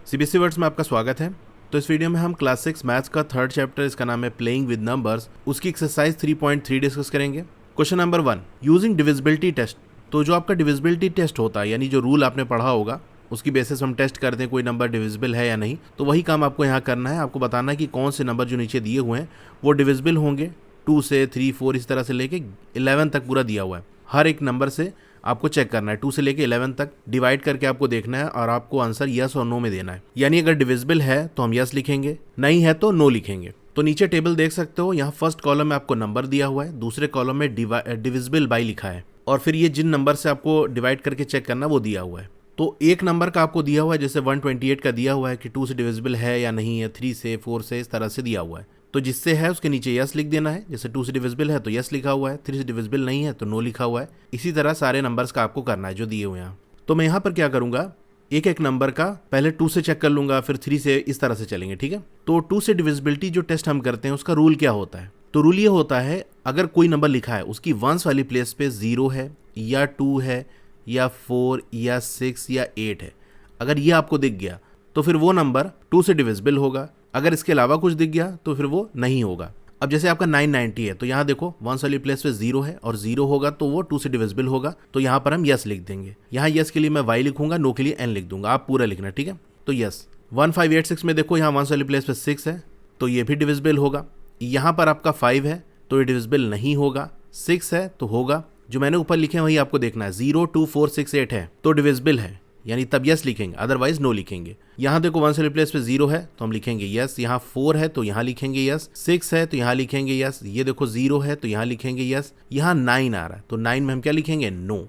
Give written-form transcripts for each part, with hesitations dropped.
CBSE words में आपका स्वागत है। तो इस वीडियो में हम क्लास 6 मैथ्स का थर्ड चैप्टर, इसका नाम है प्लेइंग विद नंबर्स, उसकी एक्सरसाइज 3.3 डिस्कस करेंगे। Question number 1, using divisibility test. तो जो आपका डिविजिबिलिटी टेस्ट होता है, यानी जो रूल आपने पढ़ा होगा उसकी बेसिस हम टेस्ट करते हैं कोई नंबर डिविजिबल है या नहीं। तो वही काम आपको यहाँ करना है। आपको बताना है कि कौन से नंबर जो नीचे दिए हुए हैं वो डिविजिबल होंगे। 2 से 3, 4 इस तरह से लेके 11 तक पूरा दिया हुआ है। हर एक नंबर से आपको चेक करना है, 2 से लेके 11 तक डिवाइड करके आपको देखना है और आपको आंसर यस और नो में देना है। यानी अगर डिविजिबल है तो हम यस लिखेंगे, नहीं है तो नो लिखेंगे। तो नीचे टेबल देख सकते हो, यहाँ फर्स्ट कॉलम में आपको नंबर दिया हुआ है, दूसरे कॉलम में डिविजिबल बाई लिखा है, और फिर ये जिन नंबर से आपको डिवाइड करके चेक करना वो दिया हुआ है। तो एक नंबर का आपको दिया हुआ है, जैसे 128 का दिया हुआ है कि 2 से डिविजिबल है या नहीं है, 3 से, 4 से, इस तरह से दिया हुआ है। तो जिससे है उसके नीचे यस लिख देना है। जैसे 2 से डिविजिबल है तो यस लिखा हुआ है, 3 से डिविजिबल नहीं है तो नो लिखा हुआ है। इसी तरह सारे नंबर्स का आपको करना है जो दिए हुए हैं। तो मैं यहाँ पर क्या करूँगा, एक एक नंबर का पहले 2 से चेक कर लूंगा, फिर 3 से, इस तरह से चलेंगे, ठीक है। तो 2 से डिविजिबिलिटी जो टेस्ट हम करते हैं उसका रूल क्या होता है। तो रूल ये होता है, अगर कोई नंबर लिखा है उसकी वंस वाली प्लेस पे 0 है या 2 है या 4 या 6 या 8 है, अगर ये आपको दिख गया तो फिर वो नंबर 2 से डिविजिबल होगा। अगर इसके अलावा कुछ दिख गया तो फिर वो नहीं होगा। अब जैसे आपका 990 है तो यहाँ देखो वंस वाली प्लेस पे 0 है और 0 होगा तो वो 2 से डिविजिबल होगा। तो यहाँ पर हम यस लिख देंगे। यहाँ यस के लिए मैं वाई लिखूंगा, नो के लिए एन लिख दूंगा, आप पूरा लिखना, ठीक है। तो यस। 1586 में देखो यहाँ वंस वाली प्लेस पे 6 है तो ये भी डिविजिबल होगा। यहाँ पर आपका 5 है तो ये डिविजिबल नहीं होगा, 6 है तो होगा। जो मैंने ऊपर लिखे हैं वही आपको देखना है। 0, 2, 4, 6, 8 है तो डिविजिबल है, यानी तब यस लिखेंगे, अदरवाइज नो लिखेंगे। यहाँ देखो वंस वाली प्लेस पे 0 है तो हम लिखेंगे यस। यहाँ 4 है तो यहाँ लिखेंगे यस। 6 है तो यहाँ लिखेंगे यस। ये देखो 0 है तो यहाँ लिखेंगे यस। यहाँ 9 आ रहा है तो 9 में हम क्या लिखेंगे, नो।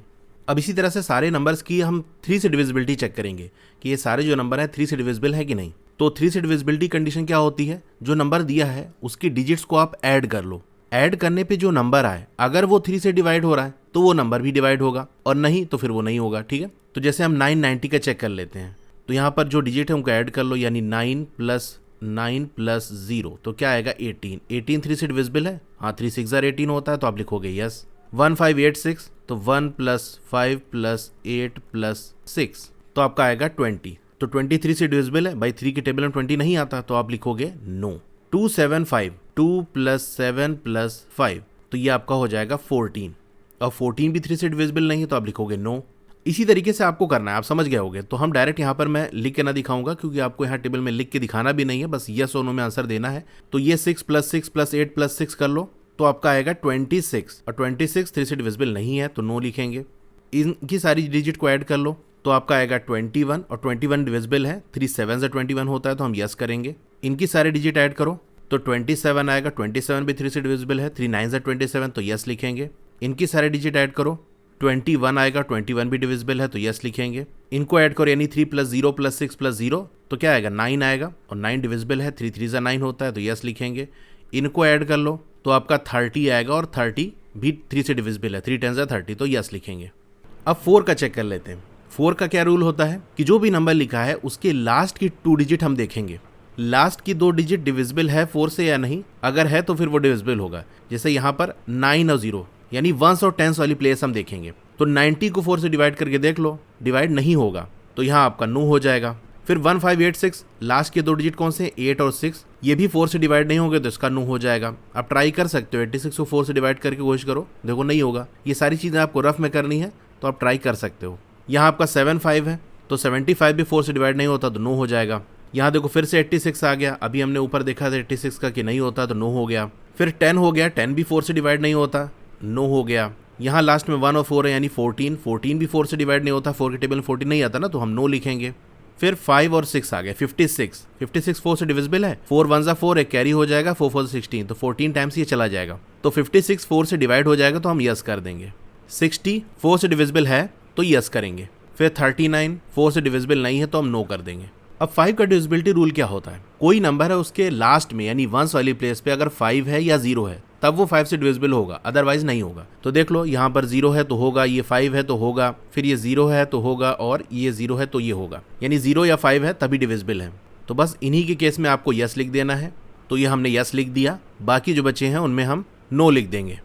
अब इसी तरह से सारे नंबर्स की हम 3 से डिविजिबिलिटी चेक करेंगे कि ये सारे जो नंबर है 3 से डिविजिबल है कि नहीं। तो 3 से डिविजिबिलिटी कंडीशन क्या होती है, जो नंबर दिया है उसकी डिजिट्स को आप ऐड कर लो। ऐड करने पे जो नंबर आए, अगर वो 3 से डिवाइड हो रहा है तो वो नंबर भी डिवाइड होगा, और नहीं तो फिर वो नहीं होगा, ठीक है। तो जैसे हम 990 का चेक कर लेते हैं, तो यहाँ पर जो डिजिट है उनको ऐड कर लो, यानी 9 + 9 + 0 तो क्या आएगा, 18। 18 3 से डिविजिबल है, हाँ, 3 6 18 होता है तो आप लिखोगे यस। 1586 तो 1 + 5 + 8 + 6 तो आपका आएगा 20। तो 23 से डिविजिबल है, भाई 3 की टेबल में 20 नहीं आता तो आप लिखोगे नो। 275 2 + 7 + 5 तो ये आपका हो जाएगा 14, और 14 भी 3 से डिविजिबल नहीं है तो आप लिखोगे नो। इसी तरीके से आपको करना है, आप समझ गए होगे। तो हम डायरेक्ट यहाँ पर मैं लिख के ना दिखाऊंगा, क्योंकि आपको यहाँ टेबल में लिख के दिखाना भी नहीं है, बस यस और नो में आंसर देना है। तो ये 6 + 6 + 8 + 6 कर लो तो आपका आएगा 26, और 26 3 से डिविजिबल नहीं है तो नो लिखेंगे। इनकी सारी डिजिट को ऐड कर लो तो आपका आएगा 21, और 21 डिविजिबल है, 3 7 से 21 होता है तो हम यस करेंगे। इनकी सारी डिजिट ऐड करो तो 27 आएगा, 27 भी 3 से डिविजिबल है, 3 9 से 27 तो यस लिखेंगे। इनकी सारी डिजिट ऐड करो, 21 आएगा, 21 भी डिविजिबल है तो यस लिखेंगे। इनको ऐड करो, यानी 3 + 0 + 6 + 0 तो क्या आएगा, 9 आएगा, और 9 डिविजिबल है, 3 3 9 होता है तो यस लिखेंगे। इनको ऐड कर लो तो आपका 30 आएगा, और 30 भी 3 से डिविजिबल है, 3 10 30 तो यस लिखेंगे। अब 4 का चेक कर लेते हैं। 4 का क्या रूल होता है कि जो भी नंबर लिखा है उसके लास्ट की 2 डिजिट हम देखेंगे, लास्ट की 2 डिजिट डिविजिबल है 4 से या नहीं। अगर है तो फिर वो डिविजिबल होगा। जैसे यहाँ पर 9 और 0, यानी वंस और टेंस वाली प्लेस हम देखेंगे। तो 90 को 4 से डिवाइड करके देख लो, डिवाइड नहीं होगा तो यहाँ आपका नो हो जाएगा। फिर 1586, लास्ट के 2 डिजिट कौन से, 8 और 6, ये भी 4 से डिवाइड नहीं होंगे तो इसका नो हो जाएगा। आप ट्राई कर सकते हो, 86 को 4 से डिवाइड करके कोशिश करो, देखो नहीं होगा। ये सारी चीज़ें आपको रफ में करनी है तो आप ट्राई कर सकते हो। यहाँ आपका 75 है तो 75 भी 4 से डिवाइड नहीं होता तो नो हो जाएगा। यहाँ देखो फिर से 86 आ गया, अभी हमने ऊपर देखा था 86 का कि नहीं होता तो नो हो गया। फिर 10 हो गया, 10 भी 4 से डिवाइड नहीं होता, नो हो गया। यहाँ लास्ट में 1 और 4 है, यानी 14 भी 4 से डिवाइड नहीं होता, 4 के टेबल में 14 नहीं आता ना तो हम नो लिखेंगे। फिर 5 और 6 आ गया, 56 4 से डिविजिबल है, 4 1 ज़ा 4 एक कैरी हो जाएगा, 4 4 16 तो 14 टाइम्स ये चला जाएगा। तो 56 4 से डिवाइड हो जाएगा तो हम यस कर देंगे। 60 4 से डिविजिबल है तो यस करेंगे। फिर 39 4 से डिविजिबल नहीं है तो हम नो कर देंगे। अब 5 का डिविजिबिलिटी रूल क्या होता है, कोई नंबर है उसके लास्ट में यानी वंस वाली प्लेस पे अगर 5 है या 0 है तब वो 5 से डिविजिबल होगा, अदरवाइज नहीं होगा। तो देख लो यहाँ पर 0 है तो होगा, ये 5 है तो होगा, फिर ये 0 है तो होगा, और ये 0 है तो ये होगा, यानी 0 या 5 है तभी डिविजिबल है। तो बस इन्हीं के केस में आपको यस लिख देना है। तो ये हमने यस लिख दिया, बाकी जो बचे हैं उनमें हम नो लिख देंगे।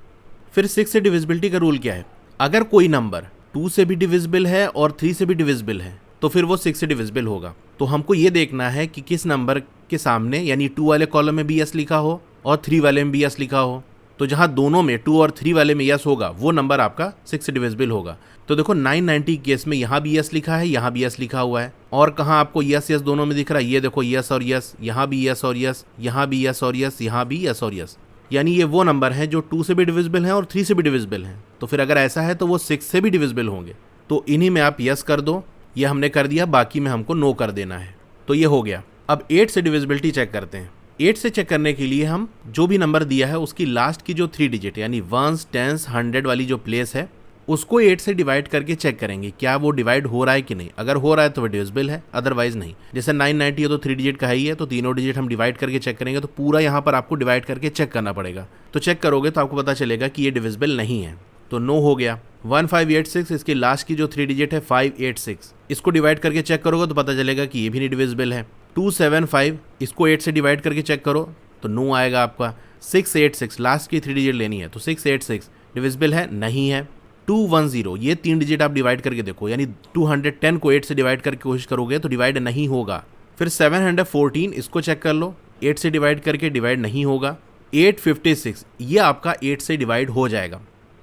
फिर 6 से डिविजिबिलिटी का रूल क्या है, अगर कोई नंबर 2 से भी डिविजिबल है और 3 से भी डिविजिबल है तो फिर वो 6 से डिविजिबल होगा। तो हमको ये देखना है कि किस नंबर के सामने यानी 2 वाले कॉलम में भी यस लिखा हो और 3 वाले में भी यस लिखा हो। तो जहाँ दोनों में 2 और 3 वाले में यस होगा वो नंबर आपका 6 से डिविजिबल होगा। तो देखो 990 केस में यहाँ भी यस लिखा है, यहाँ भी यस लिखा हुआ है। और कहाँ आपको यस यस दोनों में दिख रहा है, ये देखो यस और यस, यहाँ भी यस और यस, यहाँ भी यस और यस, यहाँ भी यस और यस। यानी ये वो नंबर हैं जो 2 से भी डिविजिबल हैं और 3 से भी डिविजिबल हैं। तो फिर अगर ऐसा है तो वो 6 से भी डिविजिबल होंगे। तो इन्हीं में आप यस कर दो, ये हमने कर दिया, बाकी में हमको नो कर देना है। तो ये हो गया। अब 8 से डिविजिबिलिटी चेक करते हैं। 8 से चेक करने के लिए हम जो भी नंबर दिया है उसकी लास्ट की जो 3 डिजिट यानी 1s, 10s, 100 वाली जो प्लेस है उसको 8 से डिवाइड करके चेक करेंगे क्या वो डिवाइड हो रहा है कि नहीं। अगर हो रहा है तो वो डिविजिबल है, अदरवाइज नहीं। जैसे 990 है तो 3 डिजिट का ही है, तो तीनों डिजिट हम डिवाइड करके चेक करेंगे। तो पूरा यहाँ पर आपको डिवाइड करके चेक करना पड़ेगा। तो चेक करोगे तो आपको पता चलेगा कि ये डिविजिबल नहीं है। तो नो हो गया। 1586 इसकी लास्ट की जो 3 डिजिट है 586, इसको डिवाइड करके चेक करोगे तो पता चलेगा कि ये भी नहीं डिविजिबल है। 275 इसको 8 से डिवाइड करके चेक करो तो नो आएगा आपका। 686 लास्ट की 3 डिजिट लेनी है, तो 686 डिविजिबल है, नहीं है। 210 ये 3 डिजिट आप डिवाइड करके देखो, यानी 210 को 8 से डिवाइड करके कोशिश करोगे तो डिवाइड नहीं होगा। फिर 714 इसको चेक कर लो, 8 से डिवाइड करके डिवाइड नहीं होगा। 856 ये आपका 8 से डिवाइड हो जाएगा।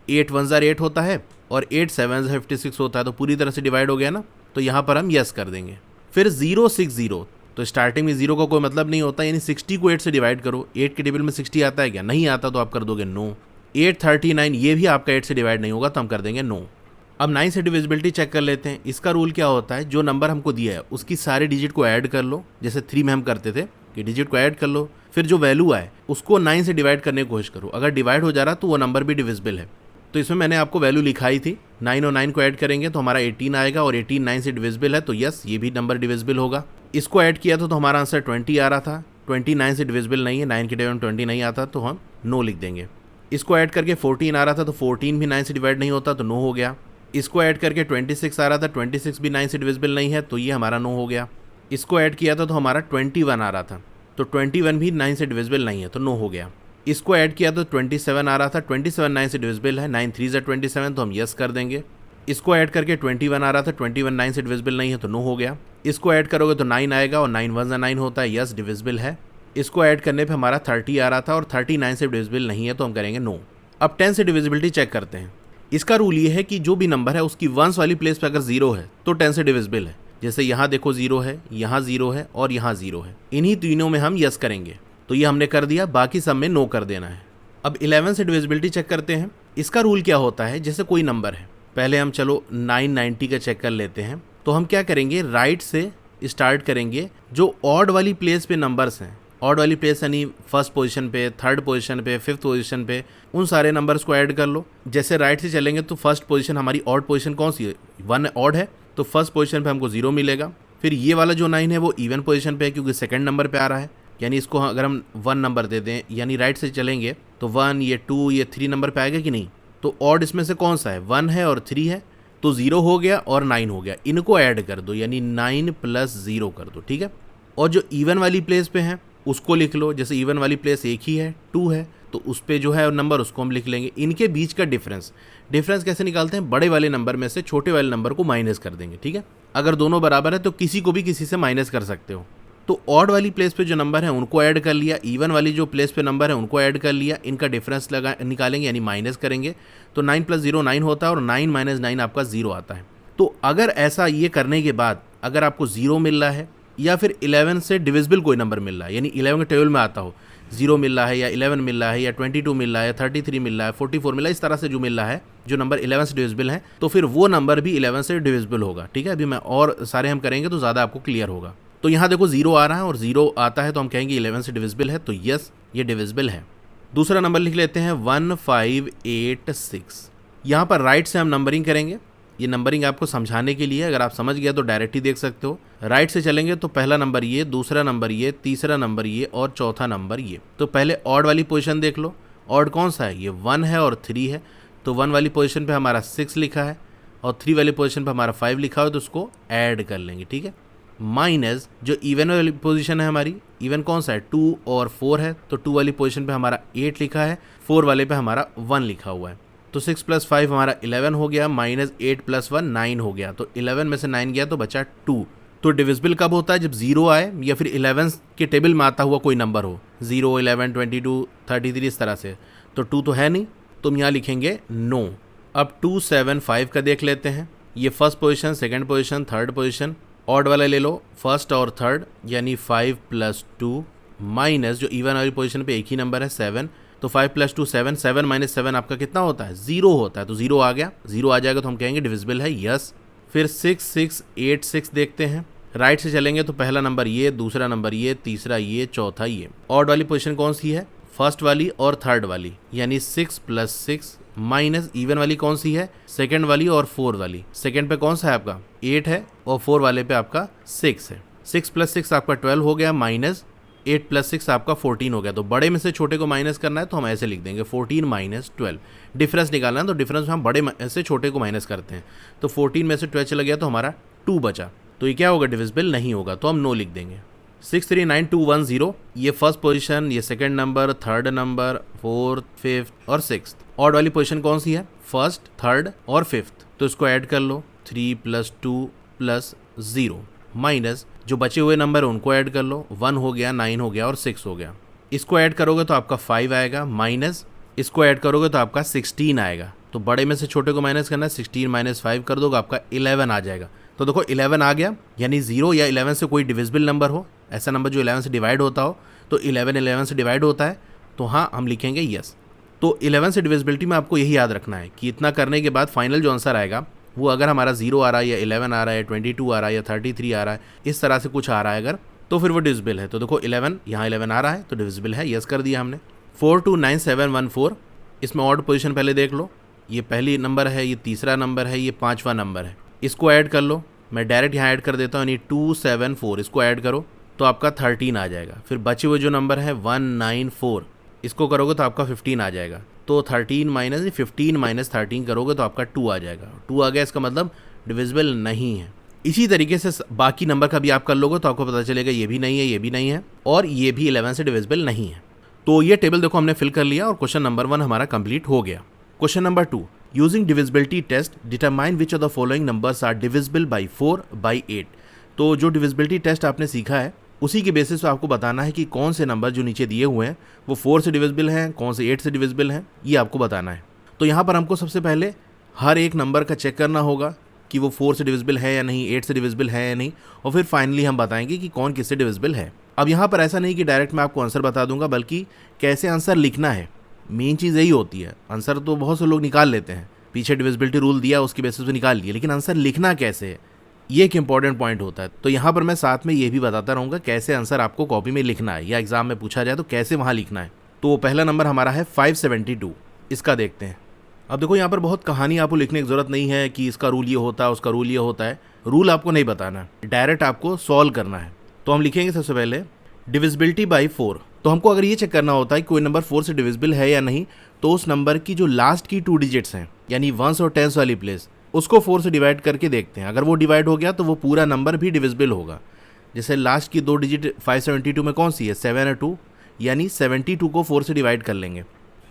8 1 8 होता है और 8 7 56 होता है, तो पूरी तरह से डिवाइड हो गया ना। तो यहाँ पर हम यस कर देंगे। फिर 060 तो स्टार्टिंग में 0 का कोई मतलब नहीं होता, यानी 60 को 8 से डिवाइड करो। 8 के टेबल में 60 आता है क्या? नहीं आता, तो आप कर दोगे नो। 839 ये भी आपका 8 से डिवाइड नहीं होगा, तो हम कर देंगे नो। अब 9 से डिविजिबिलिटी चेक कर लेते हैं। इसका रूल क्या होता है, जो नंबर हमको दिया है उसकी सारे डिजिट को ऐड कर लो, जैसे 3 में हम करते थे कि डिजिट को ऐड कर लो, फिर जो वैल्यू आए उसको 9 से डिवाइड करने की कोशिश करो। अगर डिवाइड हो जा रहा तो वो नंबर भी डिविजिबल है। तो इसमें मैंने आपको वैल्यू लिखाई थी, 9 और 9 को ऐड करेंगे तो हमारा 18 आएगा, और 18 9 से डिविजिबल है, तो यस ये भी नंबर डिविजिबल होगा। इसको ऐड किया तो हमारा आंसर 20 आ रहा था। 20 9 से डिविजिबल नहीं है, 9 के टेबल में 20 नहीं आता, तो हम नो लिख देंगे। इसको ऐड करके 14 आ रहा था, तो 14 भी 9 से डिवाइड नहीं होता, तो नो हो गया। इसको ऐड करके 26 आ रहा था, 26 भी 9 से डिविजिबल नहीं है, तो ये हमारा नो हो गया। इसको ऐड किया था तो हमारा 21 आ रहा था, तो 21 भी 9 से डिविजिबल नहीं है, तो नो हो गया। इसको ऐड किया तो 27 आ रहा था, 27 9 से डिविजिबल है, 9 3 27, तो हम यस कर देंगे। इसको ऐड करके 21 आ रहा था, 21 9 से डिविजिबल नहीं है, तो नो हो गया। इसको ऐड करोगे तो 9 आएगा, और 9 1 9 होता है, यस डिविजिबल है। इसको ऐड करने पे हमारा 30 आ रहा था, और 30 9 से डिविजिबल नहीं है, तो हम करेंगे नो। अब 10 से डिविजिबिलिटी चेक करते हैं। इसका रूल ये है कि जो भी नंबर है उसकी वंस वाली प्लेस पे अगर 0 है तो 10 से डिविजिबल है। जैसे यहाँ देखो 0 है, यहाँ 0 है और यहाँ 0 है, इन्हीं तीनों में हम यस करेंगे। तो ये हमने कर दिया, बाकी सब में नो कर देना है। अब 11 से डिविजिबिलिटी चेक करते हैं। इसका रूल क्या होता है, जैसे कोई नंबर है, पहले हम चलो 990 का चेक कर लेते हैं। तो हम क्या करेंगे, राइट से स्टार्ट करेंगे। जो ऑड वाली प्लेस पे नंबर्स हैं, ऑड वाली प्लेस यानी फर्स्ट पोजीशन पे, थर्ड पोजीशन पे, फिफ्थ पोजीशन पे, उन सारे नंबर्स को ऐड कर लो। जैसे राइट से चलेंगे तो फर्स्ट पोजीशन हमारी ऑड पोजीशन कौन सी है, 1 ऑड है, तो फर्स्ट पोजीशन पे हमको 0 मिलेगा। फिर ये वाला जो 9 है वो इवन पोजीशन पे है, क्योंकि सेकंड नंबर पे आ रहा है, यानी इसको अगर हम 1 नंबर दे दें, यानी राइट से चलेंगे तो 1, ये 2, ये 3 नंबर पे आएगा कि नहीं। तो ऑड इसमें से कौन सा है, 1 है और 3 है, तो 0 हो गया और 9 हो गया। इनको ऐड कर दो, यानी 9 + 0 कर दो, ठीक है। और जो इवन वाली प्लेस पे है उसको लिख लो। जैसे इवन वाली प्लेस एक ही है, 2 है, तो उस पे जो है नंबर उसको हम लिख लेंगे। इनके बीच का डिफरेंस कैसे निकालते हैं, बड़े वाले नंबर में से छोटे वाले नंबर को माइनस कर देंगे, ठीक है। अगर दोनों बराबर है तो किसी को भी किसी से माइनस कर सकते हो। तो ऑड वाली प्लेस पे जो नंबर है उनको ऐड कर लिया, इवन वाली जो प्लेस पे नंबर है उनको ऐड कर लिया, इनका डिफरेंस निकालेंगे, यानी माइनस करेंगे। तो 9 + 0 9 होता है, और 9 - 9 आपका 0 आता है। तो अगर ऐसा ये करने के बाद अगर आपको 0 मिल रहा है, या फिर 11 से डिविजिबल कोई नंबर मिल रहा है, यानी 11 के टेबल में आता हो, 0 मिल रहा है, या 11 मिल रहा है, या 22 मिल रहा है, 33 मिल रहा है, 44 मिल रहा है, इस तरह से जो मिल रहा है, जो नंबर 11 से डिविजिबल है, तो फिर वो नंबर भी 11 से डिविजिबल होगा, ठीक है। अभी मैं और सारे हम करेंगे तो ज़्यादा आपको क्लियर होगा। तो यहाँ देखो 0 आ रहा है और 0 आता है, तो हम कहेंगे 11 से डिविजिबल है, तो यस ये डिविजिबल है। दूसरा नंबर लिख लेते हैं 1586। यहाँ पर राइट से हम नंबरिंग करेंगे। ये नंबरिंग आपको समझाने के लिए, अगर आप समझ गया तो डायरेक्ट ही देख सकते हो। राइट से चलेंगे तो पहला नंबर ये, दूसरा नंबर ये, तीसरा नंबर ये और चौथा नंबर ये। तो पहले ऑड वाली पोजीशन देख लो। ऑड कौन सा है, ये 1 है और 3 है, तो 1 वाली पोजीशन पे हमारा 6 लिखा है, और 3 वाली पोजीशन पे हमारा 5 लिखा है, तो उसको ऐड कर लेंगे, ठीक है। माइनस जो इवन वाली पोजीशन है हमारी, इवन कौन सा है, 2 और 4 है, तो 2 वाली पोजीशन पे हमारा 8 लिखा है, 4 वाले पे हमारा 1 लिखा हुआ है। तो 6 + 5 हमारा 11 हो गया, माइनस 8 + 1 9 हो गया। तो 11 में से 9 गया तो बचा 2। तो डिविजिबल कब होता है? जब 0 आए या फिर 11 के टेबल में आता हुआ कोई नंबर हो, 0, 11, 22, 33 इस तरह से। तो 2 तो है नहीं, तो हम यहाँ लिखेंगे नो। अब 2, 7, 5 का देख लेते हैं। ये first position, second position, third position, odd वाला ले लो, फर्स्ट और थर्ड, यानी 5 + 2 माइनस जो इवन वाली पोजीशन पे एक ही नंबर है 7। तो 5 + 2 7, 7 - 7 आपका कितना होता है? 0 होता है। तो 0 आ गया, 0 आ जाएगा तो हम कहेंगे डिविजिबल है, यस। फिर 6, 6, 8, 6 देखते हैं। राइट से चलेंगे तो पहला नंबर ये, दूसरा नंबर ये, तीसरा ये, चौथा ये। ऑड वाली पोजीशन कौन सी है? फर्स्ट वाली और थर्ड वाली, यानी 6 + 6 माइनस इवन वाली कौन सी है? सेकंड वाली और 4 वाली। सेकंड पे कौन सा है आपका? 8 है, और 4 वाले पे आपका 6 है। 6 + 6 आपका 12 हो गया, माइनस 8 + 6 आपका 14 हो गया। तो बड़े में से छोटे को माइनस करना है तो हम ऐसे लिख देंगे 14 - 12। डिफरेंस निकालना है तो डिफरेंस में हम बड़े में से छोटे को माइनस करते हैं। तो 14 में से 12 चला गया तो हमारा 2 बचा। तो ये क्या होगा? डिविजिबल नहीं होगा, तो हम नो लिख देंगे। 6, 3, 9, 2, 1, 0 ये फर्स्ट पोजीशन, ये second number, third number, fourth, fifth और सिक्स्थ। ऑड वाली पोजीशन कौन सी है? फर्स्ट, थर्ड और फिफ्थ। तो इसको ऐड कर लो, 3 + 2 + 0 माइनस जो बचे हुए नंबर है उनको ऐड कर लो, 1 हो गया, 9 हो गया और 6 हो गया। इसको ऐड करोगे तो आपका 5 आएगा, माइनस इसको ऐड करोगे तो आपका 16 आएगा। तो बड़े में से छोटे को माइनस करना है, 16 - 5 कर दोगे आपका 11 आ जाएगा। तो देखो 11 आ गया, यानी 0 या 11 से कोई डिविजिबल नंबर हो, ऐसा नंबर जो 11 से डिवाइड होता हो। तो 11 से डिवाइड होता है, तो हाँ हम लिखेंगे यस। तो 11 से डिविजिबिलिटी में आपको यही याद रखना है कि इतना करने के बाद फाइनल जो आंसर आएगा वो अगर हमारा 0 आ रहा है या 11 आ रहा है, 22 आ रहा है या 33 आ रहा है, इस तरह से कुछ आ रहा है अगर, तो फिर वो डिविजिबल है। तो देखो 11 यहाँ 11 आ रहा है तो डिविजिबल है, यस कर दिया हमने। 4, 2, 9, 7, 1, 4 इसमें ऑड पोजीशन पहले देख लो, ये पहली नंबर है, ये तीसरा नंबर है, ये पांचवा नंबर है। इसको ऐड कर लो, मैं डायरेक्ट यहाँ ऐड कर देता हूँ, यानी 2, 7, 4 इसको ऐड करो तो आपका 13 आ जाएगा। फिर बचे हुए जो नंबर है 1, 9, 4 इसको करोगे तो आपका 15 आ जाएगा। तो 15 - 13 करोगे तो आपका 2 आ जाएगा। 2 आ गया, इसका मतलब डिविजिबल नहीं है। इसी तरीके से बाकी नंबर का भी आप कर लोगे तो आपको पता चलेगा ये भी नहीं है, ये भी नहीं है, और ये भी 11 से डिविजिबल नहीं है। तो ये टेबल देखो हमने फिल कर लिया और क्वेश्चन नंबर 1 हमारा कंप्लीट हो गया। Question number 2, using divisibility test determine which of the following numbers are divisible by 4 by 8। तो जो डिविजिबिलिटी टेस्ट आपने सीखा है उसी के बेसिस पे आपको बताना है कि कौन से नंबर जो नीचे दिए हुए हैं वो 4 से डिविजिबल हैं, कौन से 8 से डिविजिबल हैं, ये आपको बताना है। तो यहाँ पर हमको सबसे पहले हर एक नंबर का चेक करना होगा कि वो 4 से डिविजिबल है या नहीं, 8 से डिविजिबल है या नहीं, और फिर फाइनली हम बताएंगे कि कौन किससे डिविजिबल है। अब यहाँ पर ऐसा नहीं कि डायरेक्ट मैं आपको आंसर बता दूंगा, बल्कि कैसे आंसर लिखना है, मेन चीज़ यही होती है। आंसर तो बहुत से लोग निकाल लेते हैं, पीछे डिविजिबिलिटी रूल दिया उसके बेसिस पे निकाल लिए, लेकिन आंसर लिखना कैसे है ये एक इंपॉर्टेंट पॉइंट होता है। तो यहाँ पर मैं साथ में ये भी बताता रहूँगा कैसे आंसर आपको कॉपी में लिखना है, या एग्जाम में पूछा जाए तो कैसे वहाँ लिखना है। तो पहला नंबर हमारा है 572, इसका देखते हैं। अब देखो यहाँ पर बहुत कहानी आपको लिखने की जरूरत नहीं है कि इसका रूल ये होता है, उसका रूल ये होता है। रूल आपको नहीं बताना, डायरेक्ट आपको सॉल्व करना है। तो हम लिखेंगे सबसे पहले डिविजिबिलिटी बाई 4। तो हमको अगर ये चेक करना होता है कि कोई नंबर 4 से डिविजिबल है या नहीं, तो उस नंबर की जो लास्ट की 2 डिजिट्स हैं, यानी 1s और 10s वाली प्लेस, उसको 4 से डिवाइड करके देखते हैं। अगर वो डिवाइड हो गया तो वो पूरा नंबर भी डिविजिबल होगा। जैसे लास्ट की 2 डिजिट 572 में कौन सी है? 7 और 2, यानी 72 को 4 से डिवाइड कर लेंगे।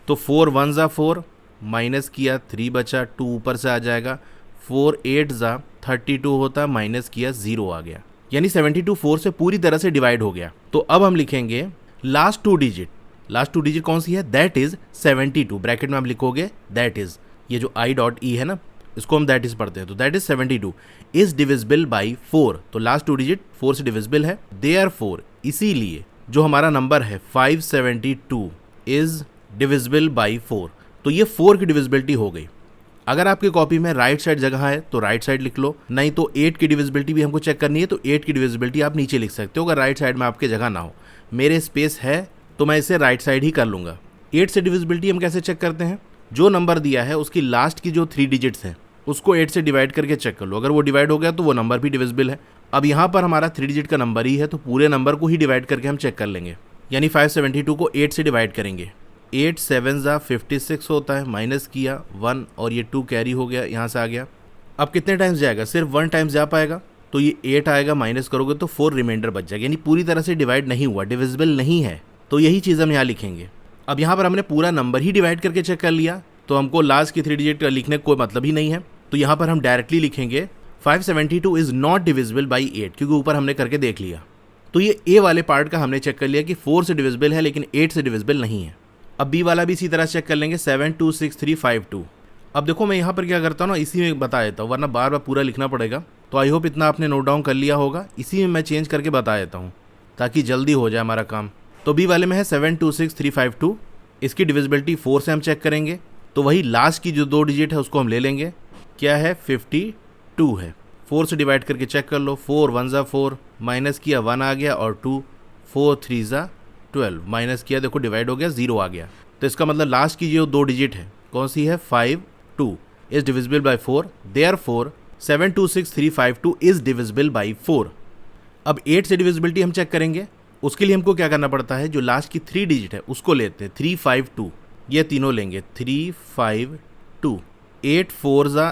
तो 4 1 ज़ा 4, माइनस किया 3 बचा, 2 ऊपर से आ जाएगा, 4 8 ज़ा 32 होता, माइनस किया 0 आ गया, यानी 72 4 से पूरी तरह से डिवाइड हो गया। तो अब हम लिखेंगे लास्ट 2 डिजिट। लास्ट 2 डिजिट कौन सी है? That is 72। ब्रैकेट में आप लिखोगे दैट इज, ये जो I.E है ना, इसको हम दैट इज पढ़ते हैं। तो that is 72 is divisible by 4। तो लास्ट 2 डिजिट 4 से डिविजिबल है, देयरफॉर इसीलिए जो हमारा नंबर है 572 इज डिविजिबल बाई 4। तो ये 4 की डिविजिबिलिटी हो गई। अगर आपकी कॉपी में राइट साइड जगह है तो राइट साइड लिख लो, नहीं तो 8 की डिविजिबिलिटी भी हमको चेक करनी है तो 8 की डिविजिबिलिटी आप नीचे लिख सकते हो अगर राइट साइड में आपके जगह ना हो। मेरे स्पेस है तो मैं इसे राइट साइड ही कर लूँगा। 8 से डिविजिबिलिटी हम कैसे चेक करते हैं? जो नंबर दिया है उसकी लास्ट की जो 3 डिजिट्स हैं उसको 8 से डिवाइड करके चेक कर लो। अगर वो डिवाइड हो गया तो वो नंबर भी डिविजिबल है। अब यहाँ पर हमारा 3 डिजिट का नंबर ही है तो पूरे नंबर को ही डिवाइड करके हम चेक कर लेंगे, यानी 572 को 8 से डिवाइड करेंगे। 8 7 ज़ा 56 होता है, माइनस किया 1 और ये 2 कैरी हो गया, यहाँ से आ गया। अब कितने टाइम्स जाएगा? सिर्फ 1 टाइम्स जा पाएगा, तो ये 8 आएगा, माइनस करोगे तो 4 रिमाइंडर बच जाएगा, यानी पूरी तरह से डिवाइड नहीं हुआ, डिविजिबल नहीं है। तो यही चीज़ हम यहाँ लिखेंगे। अब यहाँ पर हमने पूरा नंबर ही डिवाइड करके चेक कर लिया तो हमको लास्ट की 3 डिजिट लिखने का कोई मतलब ही नहीं है। तो यहाँ पर हम डायरेक्टली लिखेंगे 572 इज़ नॉट डिविजिबल बाई 8, क्योंकि ऊपर हमने करके देख लिया। तो ये ए वाले पार्ट का हमने चेक कर लिया कि 4 से डिविजिबल है लेकिन 8 से डिविजिबल नहीं है। अब बी वाला भी इसी तरह चेक कर लेंगे 726352। अब देखो मैं यहाँ पर क्या करता हूँ ना, इसी में बता देता हूँ, वरना बार बार पूरा लिखना पड़ेगा। तो आई होप इतना आपने नोट डाउन कर लिया होगा, इसी में मैं चेंज करके बता देता हूँ ताकि जल्दी हो जाए हमारा काम। तो बी वाले में है 726352, इसकी डिविजिबिलिटी 4 से हम चेक करेंगे। तो वही लास्ट की जो 2 डिजिट है उसको हम ले लेंगे, क्या है 52 है। 4 से डिवाइड करके चेक कर लो, 4 1 ज़ा 4, माइनस किया 1 आ गया, और 2 4 3 ज़ा 12, माइनस किया देखो डिवाइड हो गया 0 आ गया। तो इसका मतलब लास्ट की जो 2 डिजिट है कौन सी है 52 is divisible by 4, therefore 726352 is divisible by 4। अब 8 से डिविजिबिलिटी हम चेक करेंगे, उसके लिए हमको क्या करना पड़ता है, जो लास्ट की 3 डिजिट है उसको लेते हैं 352, ये तीनों लेंगे 352। 8 4 ज़ा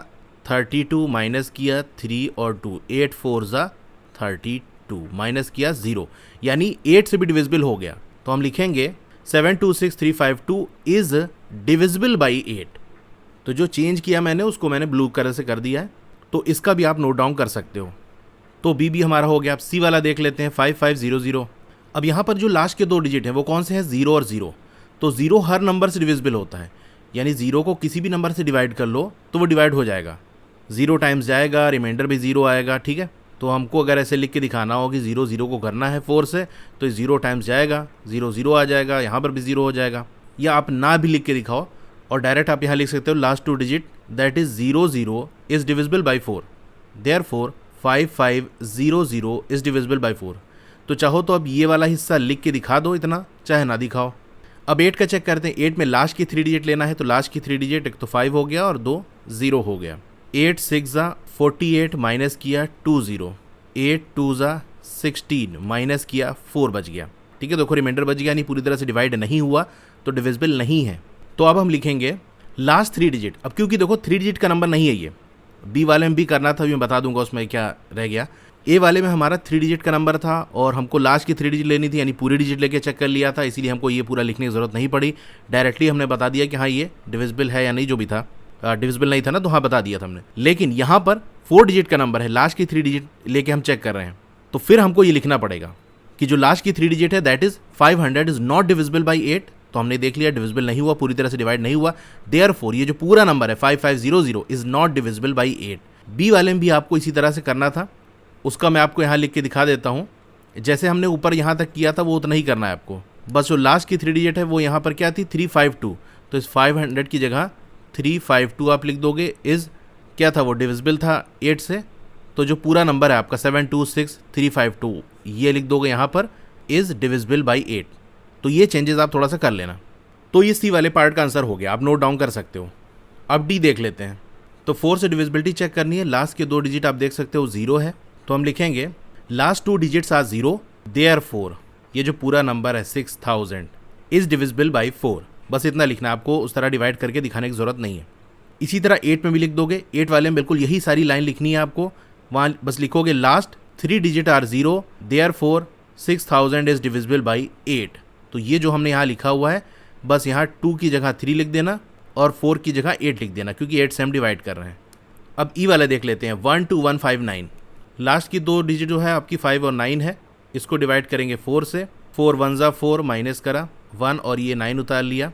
32, माइनस किया 3 और 2, 8 4 ज़ा 32, माइनस किया 0, यानी 8 से भी डिविजिबल हो गया। तो हम लिखेंगे 726352 इज डिविजिबल बाई 8। तो जो चेंज किया मैंने उसको मैंने ब्लू कलर से कर दिया है, तो इसका भी आप नोट डाउन कर सकते हो। तो बी भी हमारा हो गया। अब सी वाला देख लेते हैं 5500। अब यहाँ पर जो लास्ट के 2 डिजिट हैं वो कौन से हैं 0 और 0। तो 0 हर नंबर से डिविजिबल होता है, यानी 0 को किसी भी नंबर से डिवाइड कर लो तो वो डिवाइड हो जाएगा, 0 टाइम्स जाएगा, रिमाइंडर भी 0 आएगा, ठीक है। तो हमको अगर ऐसे लिख के दिखाना हो कि 0 0 को करना है 4 से, तो 0 टाइम्स जाएगा, 0 0 आ जाएगा, यहाँ पर भी 0 हो जाएगा। या आप ना भी लिख के दिखाओ और डायरेक्ट आप यहाँ लिख सकते हो last 2 digit that is 0 0 is divisible by 4, therefore 5500 is divisible by 4। तो चाहो तो अब ये वाला हिस्सा लिख के दिखा दो इतना, चाहे ना दिखाओ। अब 8 का चेक करते हैं। 8 में लास्ट की 3 डिजिट लेना है, तो लास्ट की 3 डिजिट एक तो 5 हो गया और 2 0 हो गया। 8 6 ज़ा 48, माइनस किया 2 0, 8 2 ज़ा 16, माइनस किया 4 बच गया, ठीक है। देखो रिमाइंडर बच गया, नहीं पूरी तरह से डिवाइड नहीं हुआ तो डिविजिबल नहीं है। तो अब हम लिखेंगे लास्ट 3 डिजिट। अब क्योंकि देखो 3 डिजिट का नंबर नहीं है ये, बी वाले में भी करना था, अभी मैं बता दूंगा उसमें क्या रह गया। ए वाले में हमारा 3 डिजिट का नंबर था और हमको लास्ट की 3 डिजिट लेनी थी, यानी पूरी डिजिट लेके चेक कर लिया था, इसीलिए हमको ये पूरा लिखने की ज़रूरत नहीं पड़ी। डायरेक्टली हमने बता दिया कि हाँ ये डिविजिबल है या नहीं, जो भी था डिविजिबल नहीं था ना, तो हाँ बता दिया था हमने। लेकिन यहाँ पर 4 डिजिट का नंबर है, लास्ट की 3 डिजिट लेके हम चेक कर रहे हैं, तो फिर हमको ये लिखना पड़ेगा कि जो लास्ट की 3 डिजिट है that is 500 is not divisible by 8। तो हमने देख लिया डिविजिबल नहीं हुआ, पूरी तरह से डिवाइड नहीं हुआ, देयरफॉर ये जो पूरा नंबर है 5500 इज नॉट डिविजिबल बाई 8। बी वाले में भी आपको इसी तरह से करना था, उसका मैं आपको यहाँ लिख के दिखा देता हूँ। जैसे हमने ऊपर यहाँ तक किया था वो उतना ही करना है आपको, बस जो लास्ट की 3 डिजिट है वो यहाँ पर क्या थी 352, तो इस 500 की जगह 352 आप लिख दोगे। इज़ क्या था वो डिविजिबल था 8 से, तो जो पूरा नंबर है आपका 726352 ये लिख दोगे यहाँ पर इज़ डिविजिबल बाई 8। तो ये चेंजेस आप थोड़ा सा कर लेना। तो ये सी वाले पार्ट का आंसर हो गया, आप नोट डाउन कर सकते हो। अब डी देख लेते हैं। तो 4 से डिविजिबिलिटी चेक करनी है, लास्ट के 2 डिजिट आप देख सकते हो 0 है, तो हम लिखेंगे लास्ट 2 डिजिट्स आर 0, देयरफॉर ये जो पूरा नंबर है 6000 इज डिविजिबल बाई 4। बस इतना लिखना है आपको, उस तरह डिवाइड करके दिखाने की जरूरत नहीं है। इसी तरह 8 में भी लिख दोगे, 8 वाले में बिल्कुल यही सारी लाइन लिखनी है आपको। वहाँ बस लिखोगे last 3 digit are 0, therefore 6000 is divisible by 8। तो ये जो हमने यहाँ लिखा हुआ है बस यहाँ 2 की जगह 3 लिख देना और 4 की जगह 8 लिख देना, क्योंकि 8 से हम डिवाइड कर रहे हैं। अब ई वाला देख लेते हैं 12159। लास्ट की 2 डिजिट जो है आपकी 5 और 9 है, इसको डिवाइड करेंगे 4 से। 4 1 ज़ा 4, माइनस करा 1 और ये 9 उतार लिया,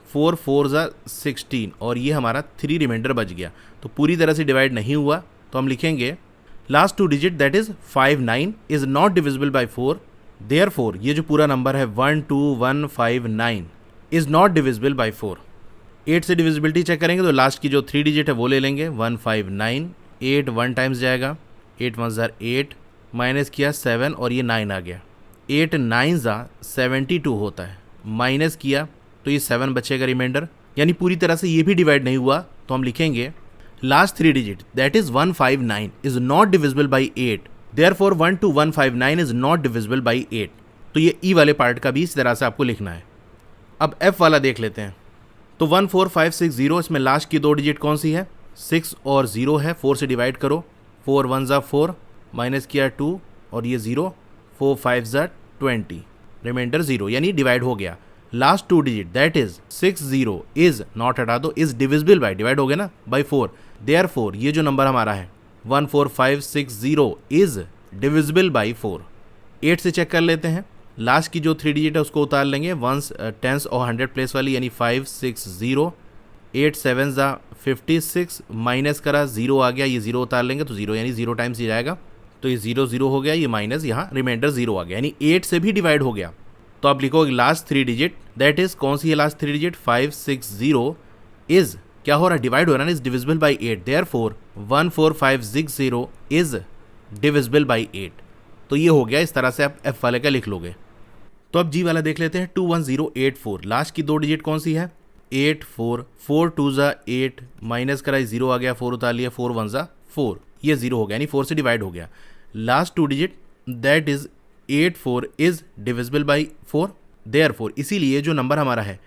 4 4 ज़ा 16 और ये हमारा 3 रिमाइंडर बच गया। तो पूरी तरह से डिवाइड नहीं हुआ, तो हम लिखेंगे last 2 digit that is 59 is not divisible by 4, therefore ये जो पूरा नंबर है 12159 इज नॉट डिविजिबल बाई 4। 8 से डिविजिबिलिटी चेक करेंगे तो लास्ट की जो 3 डिजिट है वो ले लेंगे 159, 8 1 टाइम्स जाएगा, 8 1 ज़ा 8, माइनस किया 7 और ये 9 आ गया, 8 9 ज़ा 72 होता है, माइनस किया तो ये 7 बचेगा रिमाइंडर, यानी पूरी तरह से ये भी डिवाइड नहीं हुआ। तो हम लिखेंगे last 3 digit that is 159 is not divisible by 8, therefore 12159 is not divisible by 8। तो ये ई वाले पार्ट का भी इस तरह से आपको लिखना है। अब एफ वाला देख लेते हैं। तो 14560, इसमें लास्ट की 2 डिजिट कौन सी है 6 और 0 है, 4 से डिवाइड करो, 4 1 ज़ा 4, माइनस किया 2 और ये 0, 4 5 ज़ा 20, रिमाइंडर 0, यानी डिवाइड हो गया। Last 2 digit that is 60 is not हटा दो, इज डिविजिबल बाई, डिवाइड हो गया ना बाई 4, देयरफॉर ये जो नंबर हमारा है 14560 इज डिविजिबल बाई 4। 8 से चेक कर लेते हैं, लास्ट की जो 3 डिजिट है उसको उतार लेंगे, वंस टेंस और 100 प्लेस वाली, यानी 560, 8 7 ज़ा 56, माइनस करा 0 आ गया, ये 0 उतार लेंगे तो 0 यानी 0 टाइम्स ही जाएगा, तो ये 0 0 हो गया, ये माइनस यहाँ रिमाइंडर 0 आ गया, यानी 8 से भी डिवाइड हो गया। तो आप लिखोगे लास्ट 3 डिजिट दैट इज कौन सी है लास्ट 3 डिजिट 560 इज क्या हो रहा है, डिवाइड हो रहा है ना, is divisible by 8, therefore 14560 is divisible by 8। तो ये हो गया, इस तरह से आप एफ वाले का लिख लोगे। तो अब जी वाला देख लेते हैं 21084, लास्ट की 2 डिजिट कौन सी है 84, 4 2 ज़ा 8, माइनस करा 0 आ गया, 4 उतार लिया, 4 1 ज़ा 4, ये 0 हो गया, यानी 4 से डिवाइड हो गया। Last 2 digit that is 84 is divisible by 4, therefore इसीलिए जो नंबर हमारा है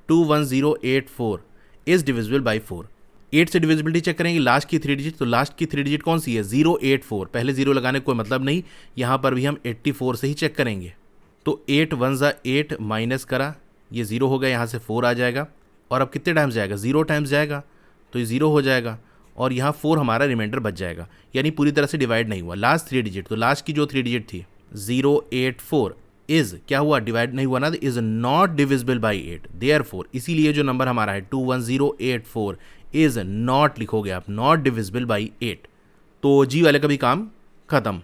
21084 इज डिविजिबल बाई 4। 8 से डिविजिबिलिटी चेक करेंगे, लास्ट की 3 डिजिट, तो लास्ट की 3 डिजिट कौन सी है 084, पहले 0 लगाने कोई मतलब नहीं, यहाँ पर भी हम 84 से ही चेक करेंगे। तो 8 1 ज़ा 8, माइनस करा, ये 0 हो गया, यहाँ से 4 आ जाएगा, और अब कितने टाइम्स जाएगा 0 टाइम्स जाएगा, तो ये 0 हो जाएगा, और यहाँ 4 हमारा रिमाइंडर बच जाएगा, यानी पूरी तरह से डिवाइड नहीं हुआ। लास्ट 3 डिजिट, तो लास्ट की जो 3 डिजिट थी 084 इज क्या हुआ, डिवाइड नहीं हुआ ना, is not divisible by 8, therefore इसीलिए जो नंबर हमारा है 21084 इज नॉट, लिखोगे आप नॉट डिविजिबल बाई 8। तो जी वाले का भी काम खत्म।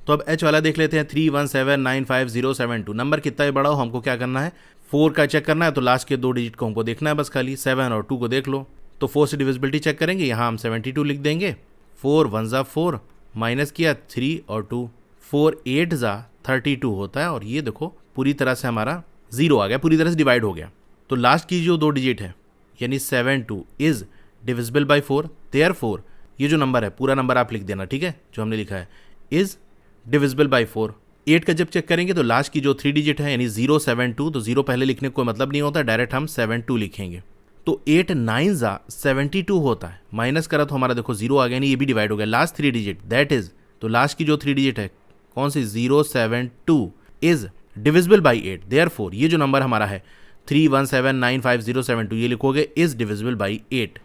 तो अब एच वाला देख लेते हैं 317957072, नंबर कितना ही बड़ा हो हमको क्या करना है 4 का चेक करना है, तो लास्ट के 2 डिजिट को हमको देखना है बस खाली, 7 और 2 को देख लो। तो 4 से डिविजिबिलिटी चेक करेंगे, यहाँ हम 72 लिख देंगे, 4 1 ज़ा 4, माइनस किया 3 और 2, 4 8 ज़ा 32 होता है, और ये देखो पूरी तरह से हमारा 0 आ गया, पूरी तरह से डिवाइड हो गया। तो लास्ट की जो 2 डिजिट है यानी 72 इज डिविजिबल बाई 4, देयरफॉर ये जो नंबर है पूरा नंबर आप लिख देना, ठीक है, जो हमने लिखा है इज डिविजिबल बाई 4। 8 का जब चेक करेंगे तो लास्ट की जो 3 डिजिट है यानी 072, तो 0 पहले लिखने का कोई मतलब नहीं होता, डायरेक्ट हम 72 लिखेंगे। तो 8 9 ज़ा 72 होता है, माइनस करा तो हमारा देखो 0 आ गया, नहीं ये भी डिवाइड हो गया। लास्ट 3 डिजिट दैट इज, तो लास्ट की जो 3 डिजिट है कौन सी 072 इज डिविजिबल बाई 8, देयरफॉर ये जो नंबर हमारा है 317957072 ये लिखोगे इज डिविजिबल बाई 8।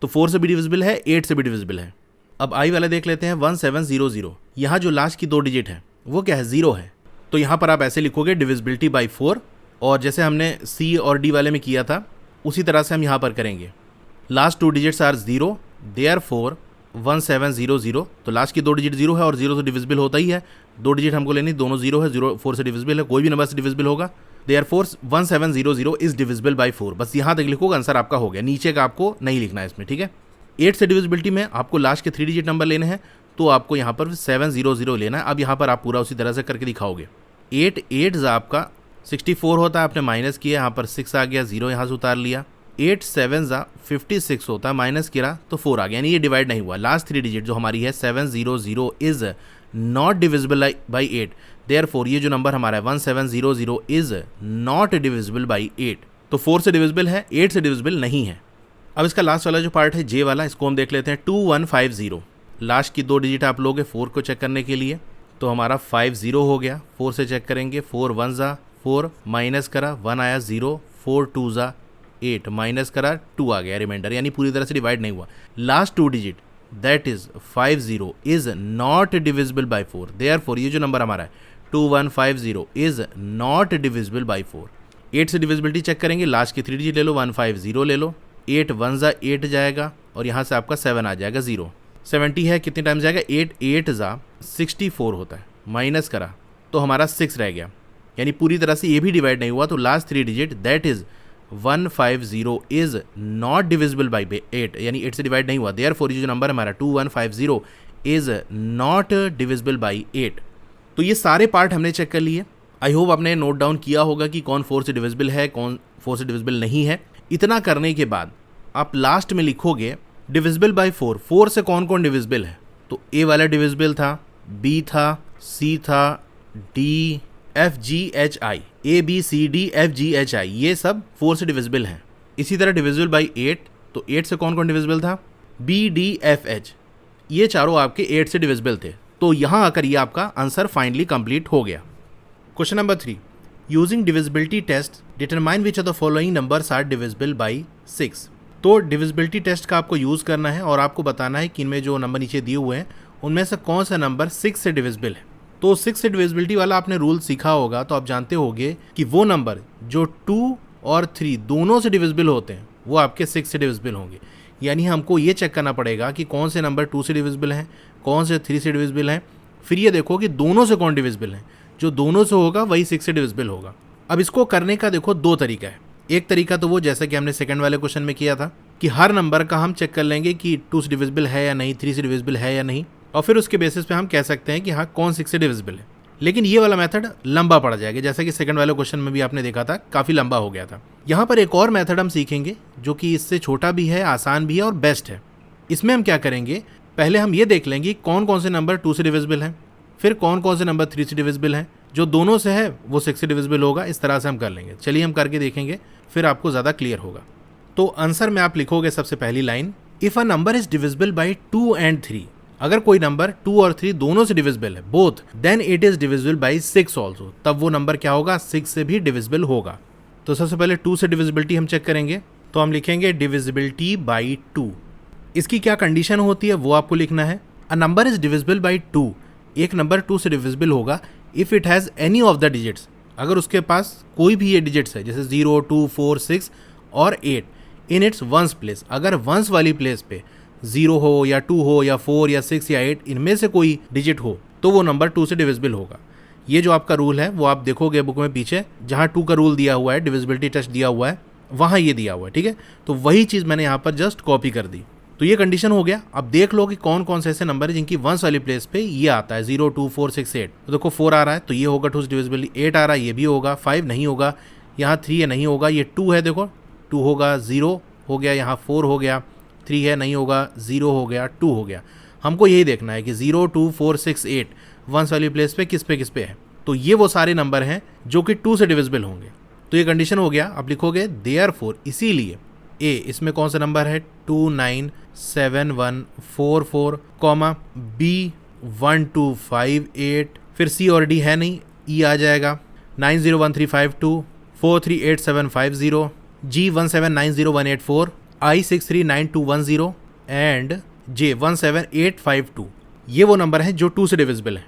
तो 4 से भी डिविजिबल है, 8 से भी डिविजिबल है। अब आई वाला देख लेते हैं 1700, यहाँ जो लास्ट की 2 डिजिट है वो क्या है 0 है, तो यहाँ पर आप ऐसे लिखोगे डिविजिबिलिटी बाई 4, और जैसे हमने सी और डी वाले में किया था उसी तरह से हम यहाँ पर करेंगे। लास्ट 2 डिजिट्स आर 0, देयरफॉर 1700, तो लास्ट की 2 डिजिट 0 है और 0 से डिविजिबल होता ही है, 2 डिजिट हमको लेनी, दोनों 0 है, 0 4 से डिविजिबल है, कोई भी नंबर से डिविजिबल होगा, देयरफॉर 1700 इज डिविजिबल बाई 4, बस यहाँ तक लिखोगे, आंसर आपका हो गया, नीचे का आपको नहीं लिखना है इसमें, ठीक है। 8 से डिविजिबिलिटी में आपको लास्ट के 3 डिजिट नंबर लेने हैं, तो आपको यहाँ पर 700 लेना है। अब यहाँ पर आप पूरा उसी तरह से करके दिखाओगे। 8 8 ज़ा आपका 64 होता है, आपने माइनस किया, यहाँ पर 6 आ गया, 0 यहाँ से उतार लिया। 8 7 ज़ा 56 होता है, माइनस किया तो 4 आ गया, यानी ये डिवाइड नहीं हुआ। लास्ट 3 डिजिट जो हमारी है 700 is not divisible by 8, therefore ये जो नंबर हमारा है 1700 इज नॉट डिविजिबल बाई 8। तो 4 से डिविजिबल है, 8 से डिविजिबल नहीं है। अब इसका लास्ट वाला जो पार्ट है जे वाला, इसको हम देख लेते हैं 2150। लास्ट की 2 डिजिट आप लोगे 4 को चेक करने के लिए, तो हमारा 50 हो गया। 4 से चेक करेंगे, 4 1 ज़ा 4, माइनस करा 1 आया 0, 4 2 ज़ा 8, माइनस करा 2 आ गया रिमाइंडर, यानी पूरी तरह से डिवाइड नहीं हुआ। Last 2 digit that is 50 is not divisible by 4, therefore ये जो नंबर हमारा है 2150 इज नॉट डिविजिबल बाई 4। 8 से डिविजिबिलिटी चेक करेंगे, लास्ट की 3 डिजिट ले लो, 150 ले लो, 8 1 ज़ा 8 जाएगा, और यहाँ से आपका 7 आ जाएगा 0। 70 है, कितने टाइम्स जाएगा 8 8 ज़ा 64 होता है, माइनस करा तो हमारा 6 रह गया, यानी पूरी तरह से ये भी डिवाइड नहीं हुआ। तो last 3 digit that is 150 is not divisible by 8, यानी 8 से डिवाइड नहीं हुआ, देयरफॉर ये जो नंबर हमारा 2150 इज नॉट डिविजिबल बाई 8। तो ये सारे पार्ट हमने चेक कर लिए। आई होप आपने नोट डाउन किया होगा कि कौन 4 से डिविजिबल है, कौन 4 से डिविजिबल नहीं है। इतना करने के बाद आप लास्ट में लिखोगे डिविजिबल बाई 4, 4 से कौन कौन डिविजिबल है। तो ए वाला डिविजिबल था, बी था, सी था, D F G H I, A B C D F G H I, ये सब 4 से डिविजिबल हैं। इसी तरह डिविजिबल बाई 8, तो 8 से कौन कौन डिविजिबल था, बी डी एफ एच, ये चारों आपके 8 से डिविजिबल थे। तो यहाँ आकर ये आपका आंसर फाइनली कंप्लीट हो गया। Question number 3, using divisibility test determine which of the following numbers are divisible by 6। तो डिविजिबिलिटी टेस्ट का आपको यूज़ करना है और आपको बताना है कि इनमें जो नंबर नीचे दिए हुए हैं उनमें से कौन सा नंबर 6 से डिविजिबल है। तो 6 से डिविजिबिलिटी वाला आपने रूल सीखा होगा, तो आप जानते होंगे कि वो नंबर जो 2 और 3 दोनों से डिविजिबल होते हैं वो आपके 6 से डिविजिबल होंगे। यानी हमको ये चेक करना पड़ेगा कि कौन से नंबर 2 से डिविजिबल हैं, कौन से 3 से डिविजिबल हैं, फिर ये देखो कि दोनों से कौन डिविजिबल है। जो दोनों से होगा वही 6 से डिविजिबल होगा। अब इसको करने का देखो 2 तरीका है। एक तरीका तो वो जैसा कि हमने सेकंड वाले क्वेश्चन में किया था कि हर नंबर का हम चेक कर लेंगे कि 2 से डिविजिबल है या नहीं, 3 से डिविजिबल है या नहीं, और फिर उसके बेसिस पे हम कह सकते हैं कि हाँ कौन 6 से डिविजिबल है। लेकिन ये वाला मेथड लंबा पड़ जाएगा, जैसा कि सेकंड वाले क्वेश्चन में भी आपने देखा था, काफ़ी लंबा हो गया था। यहाँ पर एक और मेथड हम सीखेंगे जो कि इससे छोटा भी है, आसान भी है और बेस्ट है। इसमें हम क्या करेंगे, पहले हम ये देख लेंगे कौन कौन से नंबर 2 से डिविजिबल हैं, फिर कौन कौन से नंबर 3 से डिविजिबल हैं, जो दोनों से है वो 6 से डिविजिबल होगा। इस तरह से हम कर लेंगे। चलिए हम करके देखेंगे, फिर आपको ज़्यादा क्लियर होगा। तो आंसर में आप लिखोगे सबसे पहली line, if a number is divisible by 2 and 3, अगर कोई नंबर 2 और 3 दोनों से डिविजिबल है both, then it is divisible by 6 also, तब वो नंबर क्या होगा, 6 से भी डिविजिबल होगा। तो सबसे पहले 2 से डिविजिबिलिटी हम चेक करेंगे, तो हम लिखेंगे डिविजिबिलिटी बाई 2। इसकी क्या कंडीशन होती है वो आपको लिखना है। A number is divisible by 2, एक नंबर 2 से डिविजिबल होगा if it has any of the digits, अगर उसके पास कोई भी ये डिजिट्स है, जैसे 0, 2, 4, 6 और 8 इन इट्स वंस प्लेस। अगर वंस वाली प्लेस पे 0 हो या 2 हो या 4 या 6 या 8 इनमें से कोई डिजिट हो तो वो नंबर 2 से डिविजिबल होगा। ये जो आपका रूल है वो आप देखोगे बुक में पीछे, जहाँ 2 का रूल दिया हुआ है, डिविजिबिलिटी टेस्ट दिया हुआ है, वहाँ ये दिया हुआ है। ठीक है, तो वही चीज़ मैंने यहाँ पर जस्ट कॉपी कर दी। तो ये कंडीशन हो गया। अब देख लो कि कौन कौन से ऐसे नंबर है जिनकी वंस वाली प्लेस पे ये आता है, 0, 2, 4, 6, 8। तो देखो 4 आ रहा है तो ये होगा 2 से डिविजिबल, 8 आ रहा है ये भी होगा, 5 नहीं होगा, यहाँ 3 है नहीं होगा, ये 2 है देखो 2 होगा, 0 हो गया, यहाँ 4 हो गया, 3 है नहीं होगा, 0 हो गया, 2 हो गया। हमको यही देखना है कि 0, 2, 4, 6, 8 वंस वाली प्लेस पे किस पे है। तो ये वो सारे नंबर हैं जो कि 2 से डिविजिबल होंगे। तो ये कंडीशन हो गया। आप लिखोगे देयरफॉर, इसीलिए ए, इसमें कौन सा नंबर है 2, 9, 7, 1, 4, 4, कॉमा बी 1, 2, 5, 8, फिर सी और डी है नहीं, ई आ जाएगा, 9, 0, 1, 3, 5, 2, 4, 3, 8, 7, 5, 0, जी 1, 7, 9, 0, 1, 8, 4, आई 6, 3, 9, 2, 1, 0 एंड जे 1, 7, 8, 5, 2। ये वो नंबर है जो 2 से डिविजिबल है।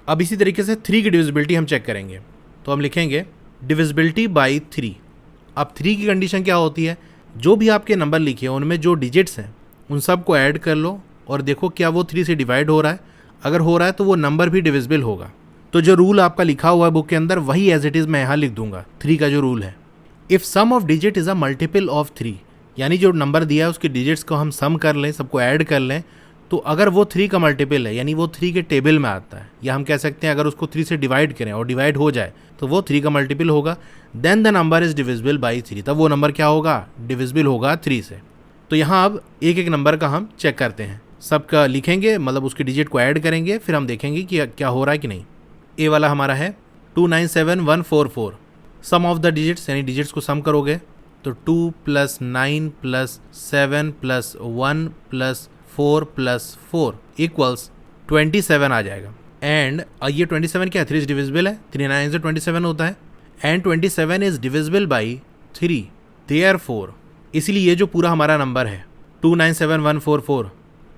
अब इसी तरीके से 3 की डिविजिबिलिटी हम चेक करेंगे, तो हम लिखेंगे डिविजिबिलिटी बाई 3। अब 3 की कंडीशन क्या होती है, जो भी आपके नंबर लिखे हैं उनमें जो डिजिट्स हैं उन सब को ऐड कर लो और देखो क्या वो 3 से डिवाइड हो रहा है। अगर हो रहा है तो वो नंबर भी डिविजिबल होगा। तो जो रूल आपका लिखा हुआ है बुक के अंदर वही एज इट इज़ मैं यहाँ लिख दूंगा। 3 का जो रूल है, if sum of digit is a multiple of 3, यानी जो नंबर दिया है उसके डिजिट्स को हम सम कर लें, सबको ऐड कर लें, तो अगर वो 3 का मल्टीपल है यानी वो 3 के टेबल में आता है, या हम कह सकते हैं अगर उसको 3 से डिवाइड करें और डिवाइड हो जाए तो वो 3 का मल्टीपल होगा, then the number is divisible by 3, तब वो नंबर क्या होगा, डिविजिबल होगा 3 से। तो यहाँ अब एक एक नंबर का हम चेक करते हैं, सबका लिखेंगे, मतलब उसके डिजिट को ऐड करेंगे, फिर हम देखेंगे कि क्या हो रहा है कि नहीं। ए वाला हमारा है 2, 9, 7, 1, 4, 4, सम ऑफ द डिजिट्स, यानी डिजिट्स को सम करोगे तो 2 + 9 + 7 + 1 + 4 + 4 इक्वल्स 27 आ जाएगा। एंड ये 27 क्या है, 3 डिविजिबल है, 3 9 से 27 होता है, and 27 is divisible by 3, therefore, इसलिए ये जो पूरा हमारा नंबर है 297144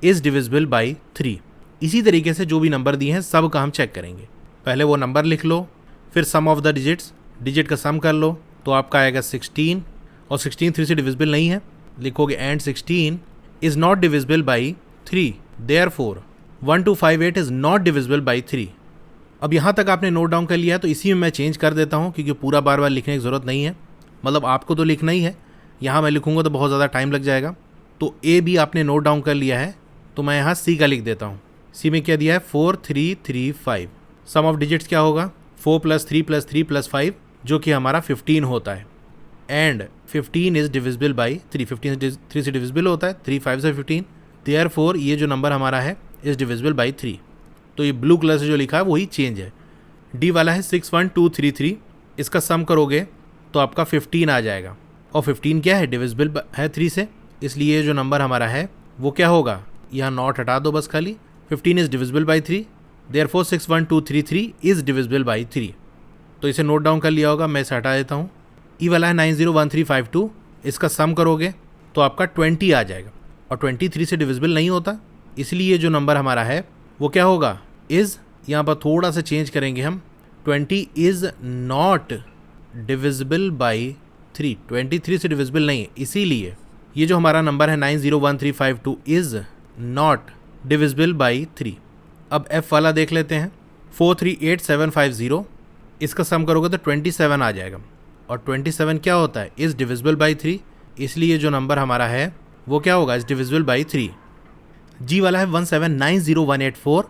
इज डिविजिबल बाई 3। इसी तरीके से जो भी नंबर दिए हैं सब का हम चेक करेंगे। पहले वो नंबर लिख लो, फिर सम ऑफ द डिजिट्स, डिजिट का सम कर लो, तो आपका आएगा 16, और 16 3 से डिविजिबल नहीं है, लिखोगे and 16 is not divisible by 3, therefore 1258 is not divisible by 3। अब यहाँ तक आपने नोट डाउन कर लिया है, तो इसी में मैं चेंज कर देता हूँ क्योंकि पूरा बार बार लिखने की ज़रूरत नहीं है, मतलब आपको तो लिखना ही है, यहाँ मैं लिखूँगा तो बहुत ज़्यादा टाइम लग जाएगा। तो ए भी आपने नोट डाउन कर लिया है, तो मैं यहाँ सी का लिख देता हूँ। सी में क्या दिया है 4335, सम ऑफ डिजिट्स क्या होगा 4 + 3 + 3 + 5 जो कि हमारा 15 होता है, एंड 15 इज डिविजिबल बाई 3, 15 3 से डिविजिबल होता है, 3 5 से 15, देयरफॉर ये जो नंबर हमारा है इज डिविजिबल बाई 3। तो ये ब्लू कलर से जो लिखा है वही चेंज है। डी वाला है 61233, इसका सम करोगे तो आपका 15 आ जाएगा, और 15 क्या है, डिविजिबल है 3 से, इसलिए जो नंबर हमारा है वो क्या होगा, यहाँ नॉट हटा दो बस खाली, 15 is divisible by 3, therefore 61233 is divisible by 3। तो इसे नोट डाउन कर लिया होगा, मैं इसे हटा देता हूँ। ई वाला है 901352, इसका सम करोगे तो आपका 20 आ जाएगा, और 23 से डिविजिबल नहीं होता, इसलिए जो नंबर हमारा है वो क्या होगा, इज़, यहाँ पर थोड़ा सा चेंज करेंगे हम, 20 इज़ नॉट डिविजिबल बाई 3, 23 से डिविजिबल नहीं है, इसीलिए ये जो हमारा नंबर है 901352 इज़ नॉट डिविजिबल बाई 3। अब एफ वाला देख लेते हैं, 438750, इसका सम करोगे तो 27 आ जाएगा, और 27 क्या होता है, इज़ डिविजिबल बाई 3, इसलिए जो नंबर हमारा है वो क्या होगा, इज़ डिविजिबल बाई 3। जी वाला है 1790184,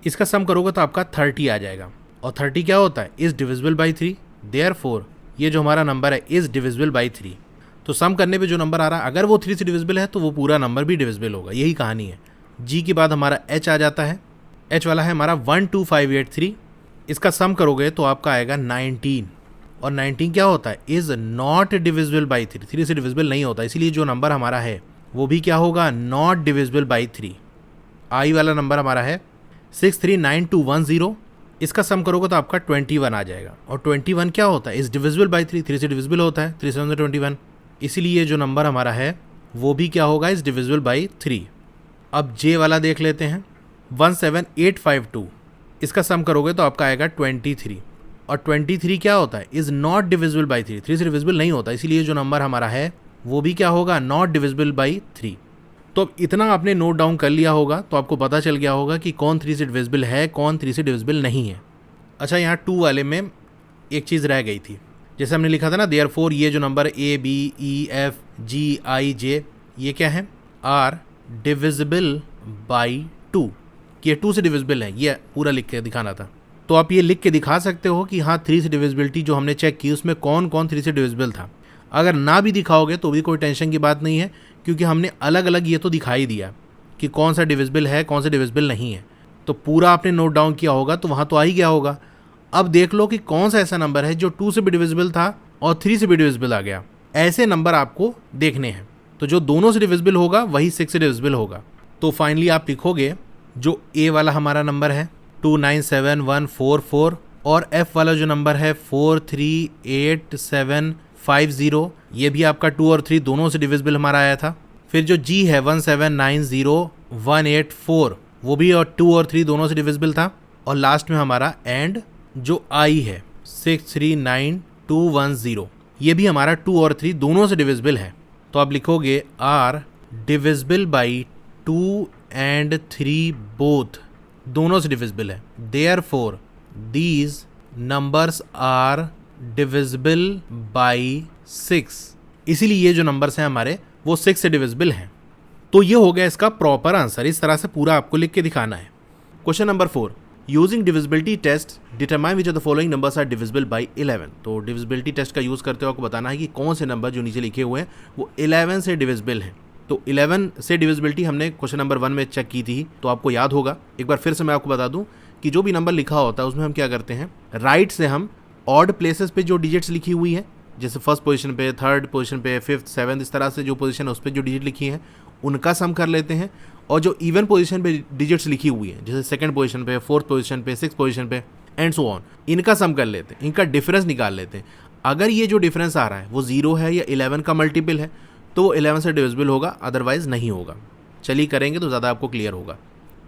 इसका सम करोगे तो आपका 30 आ जाएगा, और 30 क्या होता है, इज़ डिविजिबल बाई 3, देयरफॉर ये जो हमारा नंबर है इज़ डिविजिबल बाई 3। तो सम करने पे जो नंबर आ रहा है, अगर वो 3 से डिविजिबल है तो वो पूरा नंबर भी डिविजिबल होगा, यही कहानी है। जी के बाद हमारा एच आ जाता है, एच वाला है हमारा 12583, इसका सम करोगे तो आपका आएगा 19, और 19 क्या होता है, इज़ नॉट डिविजिबल बाई 3, 3 से डिविजिबल नहीं होता, इसीलिए जो नंबर हमारा है वो भी क्या होगा, नॉट डिविजिबल बाई 3। आई वाला नंबर हमारा है 639210, इसका सम करोगे तो आपका 21 आ जाएगा, और 21 क्या होता है, इज़ डिविजिबल बाई 3, 3 से डिविजिबल होता है, 3 7 21, इसीलिए जो नंबर हमारा है वो भी क्या होगा, इज़ डिविजिबल बाई 3। अब जे वाला देख लेते हैं, 17852, इसका सम करोगे तो आपका आएगा 23, और 23 क्या होता है, इज़ नॉट डिविजिबल बाई 3, 3 से डिविजिबल नहीं होता, इसीलिए जो नंबर हमारा है वो भी क्या होगा, नॉट डिविजिबल बाई 3। तो अब इतना आपने नोट डाउन कर लिया होगा तो आपको पता चल गया होगा कि कौन 3 से डिविजिबल है, कौन 3 से डिविजिबल नहीं है। अच्छा, यहाँ 2 वाले में एक चीज़ रह गई थी, जैसे हमने लिखा था ना, देयरफॉर ये जो number A B E F G I J, ये क्या है, आर डिविजिबल बाई 2, कि ये 2 से डिविजिबल है, ये पूरा लिख के दिखाना था। तो आप ये लिख के दिखा सकते हो कि हाँ 3 से डिविजिबिलिटी जो हमने चेक की उसमें कौन कौन 3 से डिविजिबल था। अगर ना भी दिखाओगे तो भी कोई टेंशन की बात नहीं है, क्योंकि हमने अलग अलग ये तो दिखा ही दिया कि कौन सा डिविजिबल है, कौन सा डिविजिबल नहीं है। तो पूरा आपने नोट डाउन किया होगा तो वहाँ तो आ ही गया होगा। अब देख लो कि कौन सा ऐसा नंबर है जो 2 से भी डिविजिबल था और 3 से भी डिविजिबल आ गया। ऐसे नंबर आपको देखने हैं, तो जो दोनों से डिविजिबल होगा वही 6 से डिविजिबल होगा। तो फाइनली आप लिखोगे जो ए वाला हमारा नंबर है 297144, और एफ वाला जो नंबर है 438750, ये भी आपका 2 और 3 दोनों से डिविजिबल हमारा आया था। फिर जो जी है 1790184, वो भी और 2 और 3 दोनों से डिविजिबल था। और लास्ट में हमारा एंड जो आई है 639210, ये भी हमारा 2 और 3 दोनों से डिविजिबल है। तो आप लिखोगे are divisible by 2 and 3 both, दोनों से डिविजिबल है। Therefore these numbers are divisible by 6, इसीलिए ये जो नंबर्स हैं हमारे वो 6 से डिविजिबल हैं। तो ये हो गया इसका प्रॉपर आंसर। इस तरह से पूरा आपको लिख के दिखाना है। Question number 4, using divisibility test determine which of the following numbers are divisible by 11। तो डिविजिबिलिटी टेस्ट का यूज़ करते हुए आपको बताना है कि कौन से नंबर जो नीचे लिखे हुए हैं वो 11 से डिविजिबल हैं। तो 11 से डिविजिबिलिटी हमने क्वेश्चन नंबर 1 में चेक की थी, तो आपको याद होगा। एक बार फिर से मैं आपको बता दूं कि जो भी नंबर लिखा होता है उसमें हम क्या करते हैं, राइट से हम ऑड प्लेसेस पे जो डिजिट्स लिखी हुई हैं, जैसे फर्स्ट पोजीशन पे, थर्ड पोजीशन पे, फिफ्थ, सेवन्थ, इस तरह से जो पोजीशन है उस पर जो डिजिट लिखी है उनका सम कर लेते हैं। और जो इवन पोजीशन पे डिजिट्स लिखी हुई है, जैसे सेकंड पोजीशन पे, फोर्थ पोजीशन पे, सिक्स पोजीशन पे एंड सो ऑन, इनका सम कर लेते हैं, इनका डिफरेंस निकाल लेते हैं। अगर ये जो डिफरेंस आ रहा है वो 0 है या 11 का मल्टीपल है तो वो 11 से डिविजिबल होगा, अदरवाइज नहीं होगा। चलिए करेंगे तो ज़्यादा आपको क्लियर होगा।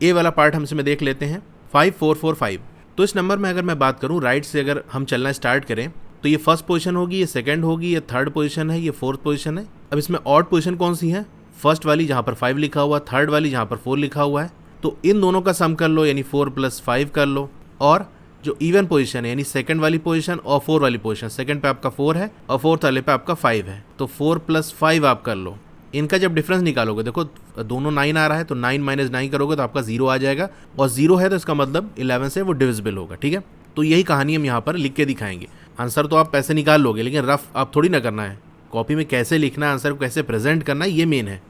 ए वाला पार्ट हम इसमें देख लेते हैं, 5445। तो इस नंबर में अगर मैं बात करूँ राइट से अगर हम चलना स्टार्ट करें तो ये फर्स्ट पोजीशन होगी, ये सेकंड होगी, ये थर्ड पोजीशन है, ये फोर्थ पोजीशन है। अब इसमें ऑड पोजीशन कौन सी है, फर्स्ट वाली जहाँ पर 5 लिखा हुआ, थर्ड वाली जहाँ पर 4 लिखा हुआ है। तो इन दोनों का सम कर लो, यानी 4 + 5 कर लो। और जो इवन पोजीशन है यानी सेकंड वाली पोजीशन और 4 वाली पोजीशन, सेकंड पे आपका 4 है और फोर्थ वाले पे आपका 5 है, तो 4 + 5 आप कर लो। इनका जब डिफरेंस निकालोगे, देखो दोनों 9 आ रहा है तो 9 - 9 करोगे तो आपका 0 आ जाएगा, और 0 है तो इसका मतलब 11 से वो डिविजिबल होगा। ठीक है, तो यही कहानी हम यहाँ पर लिख के दिखाएंगे। आंसर तो आप पैसे निकाल लोगे, लेकिन रफ आप थोड़ी ना करना है। कॉपी में कैसे लिखना है, आंसर को कैसे प्रेजेंट करना है, ये मेन है।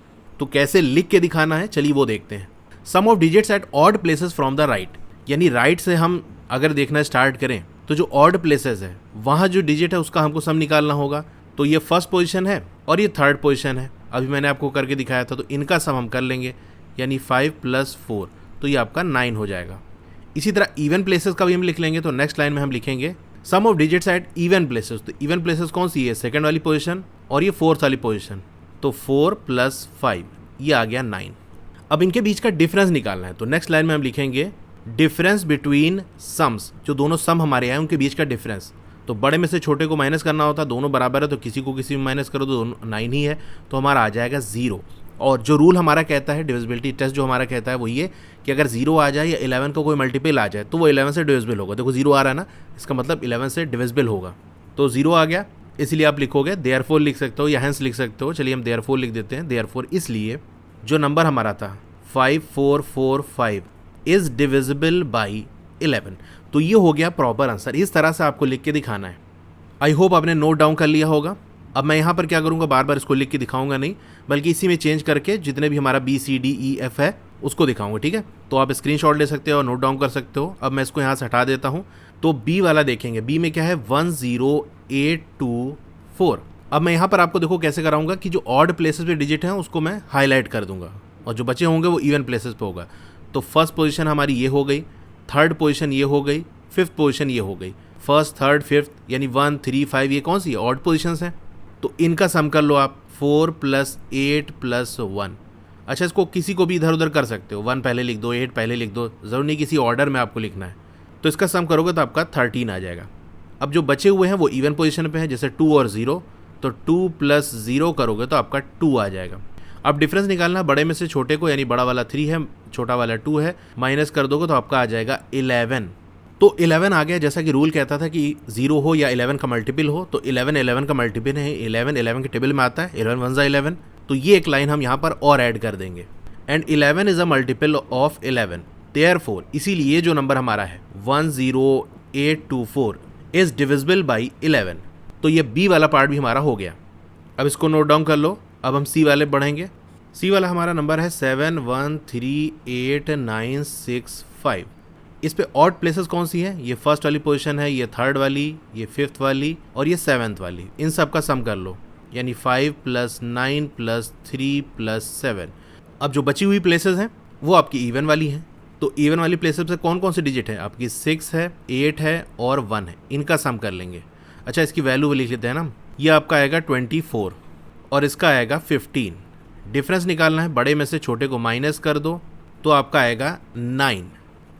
तो कैसे लिख के दिखाना है, चलिए वो देखते हैं। Sum of digits at odd places from the right, यानी राइट से हम अगर देखना स्टार्ट करें तो जो ऑड प्लेसेस है वहाँ जो डिजिट है उसका हमको सम निकालना होगा। तो ये फर्स्ट पोजीशन है और ये थर्ड पोजीशन है, अभी मैंने आपको करके दिखाया था, तो इनका सम हम कर लेंगे, यानी 5 + 4, तो ये आपका 9 हो जाएगा। इसी तरह इवन प्लेसेस का भी हम लिख लेंगे। तो नेक्स्ट लाइन में हम लिखेंगे sum of digits at even places, तो इवन प्लेसेस कौन सी है, सेकंड वाली पोजीशन और ये फोर्थ वाली पोजीशन, तो 4 + 5 ये आ गया 9। अब इनके बीच का डिफरेंस निकालना है, तो नेक्स्ट लाइन में हम लिखेंगे डिफरेंस बिटवीन सम्स, जो दोनों सम हमारे हैं उनके बीच का डिफरेंस। तो बड़े में से छोटे को माइनस करना होता है, दोनों बराबर है तो किसी को किसी में माइनस करो तो 9 ही है, तो हमारा आ जाएगा 0। और जो रूल हमारा कहता है, डिविजिबिलिटी टेस्ट जो हमारा कहता है वो ये कि अगर 0 आ जाए या 11 का कोई मल्टीपल आ जाए तो वो 11 से डिविजिबल होगा। देखो 0 आ रहा है ना, इसका मतलब 11 से डिविजिबल होगा, तो 0 आ गया, इसलिए आप लिखोगे देयरफॉर लिख सकते हो या हेंस लिख सकते हो। चलिए हम देयरफॉर लिख देते हैं। देयरफॉर इसलिए जो नंबर हमारा था 5445 इज़ डिविजिबल बाई 11, तो ये हो गया प्रॉपर आंसर। इस तरह से आपको लिख के दिखाना है। आई होप आपने नोट डाउन कर लिया होगा। अब मैं यहाँ पर क्या करूँगा, बार बार इसको लिख के दिखाऊंगा नहीं, बल्कि इसी में चेंज करके जितने भी हमारा BCDEF है उसको दिखाऊंगा, ठीक है। तो आप स्क्रीनशॉट ले सकते हो और नोट डाउन कर सकते हो। अब मैं इसको यहाँ से हटा देता हूँ, तो बी वाला देखेंगे। बी में क्या है 10824। अब मैं यहाँ पर आपको देखो कैसे कराऊंगा कि जो ऑड प्लेसेस पे डिजिट हैं उसको मैं हाईलाइट कर दूंगा और जो बचे होंगे वो इवन प्लेसेस पे होगा। तो फर्स्ट पोजीशन हमारी ये हो गई, थर्ड पोजीशन ये हो गई, फिफ्थ पोजीशन ये हो गई। फर्स्ट, थर्ड, फिफ्थ यानी 1, 3, 5 ये कौन सी ऑड पोजीशंस हैं, तो इनका सम कर लो आप 4 + 8 + 1। अच्छा, इसको किसी को भी इधर उधर कर सकते हो, 1 पहले लिख दो, 8 पहले लिख दो, ज़रूर नहीं किसी ऑर्डर में आपको लिखना है। तो इसका सम करोगे तो आपका 13 आ जाएगा। अब जो बचे हुए हैं वो इवन पोजीशन पे हैं, जैसे 2 और 0, तो 2 + 0 करोगे तो आपका 2 आ जाएगा। अब डिफरेंस निकालना, बड़े में से छोटे को, यानी बड़ा वाला 3 है, छोटा वाला 2 है, माइनस कर दोगे तो आपका आ जाएगा 11। तो 11 आ गया। जैसा कि रूल कहता था कि 0 हो या 11 का मल्टीपल हो, तो 11 11 का मल्टीपल है, 11 11 के टेबल में आता है, 11 1 11। तो ये एक लाइन हम यहाँ पर और ऐड कर देंगे, and 11 is a multiple of 11, therefore इसीलिए जो नंबर हमारा है 10824 इज डिविजिबल बाई 11। तो ये बी वाला पार्ट भी हमारा हो गया। अब इसको नोट डाउन कर लो। अब हम सी वाले बढ़ेंगे। सी वाला हमारा नंबर है 713895। इस पे ऑड प्लेसेस कौन सी है, ये फर्स्ट वाली पोजीशन है, ये थर्ड वाली, ये फिफ्थ वाली और ये सेवन्थ वाली। इन सब का सम कर लो, यानी 5 + 9 + 3 + 7। अब जो बची हुई प्लेसेस हैं वो आपकी इवन वाली हैं। तो इवन वाली प्लेसेस से कौन कौन सी डिजिट है आपकी, 6 है, 8 है और 1 है, इनका सम कर लेंगे। अच्छा, इसकी वैल्यू लिख लेते हैं ना। ये आपका आएगा 24 और इसका आएगा 15। डिफरेंस निकालना है, बड़े में से छोटे को माइनस कर दो तो आपका आएगा 9।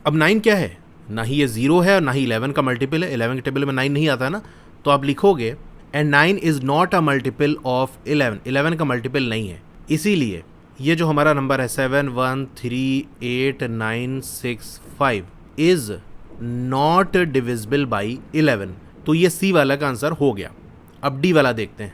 अब 9 क्या है, ना ही ये 0 है और ना ही 11 का मल्टीपल है। 11 के टेबल में 9 नहीं आता ना, तो आप लिखोगे and 9 is not a multiple of 11। 11 का मल्टीपल नहीं है, इसीलिए ये जो हमारा नंबर है 713895 इज़ नॉट डिविजिबल बाई 11। तो ये सी वाला का आंसर हो गया। अब डी वाला देखते हैं।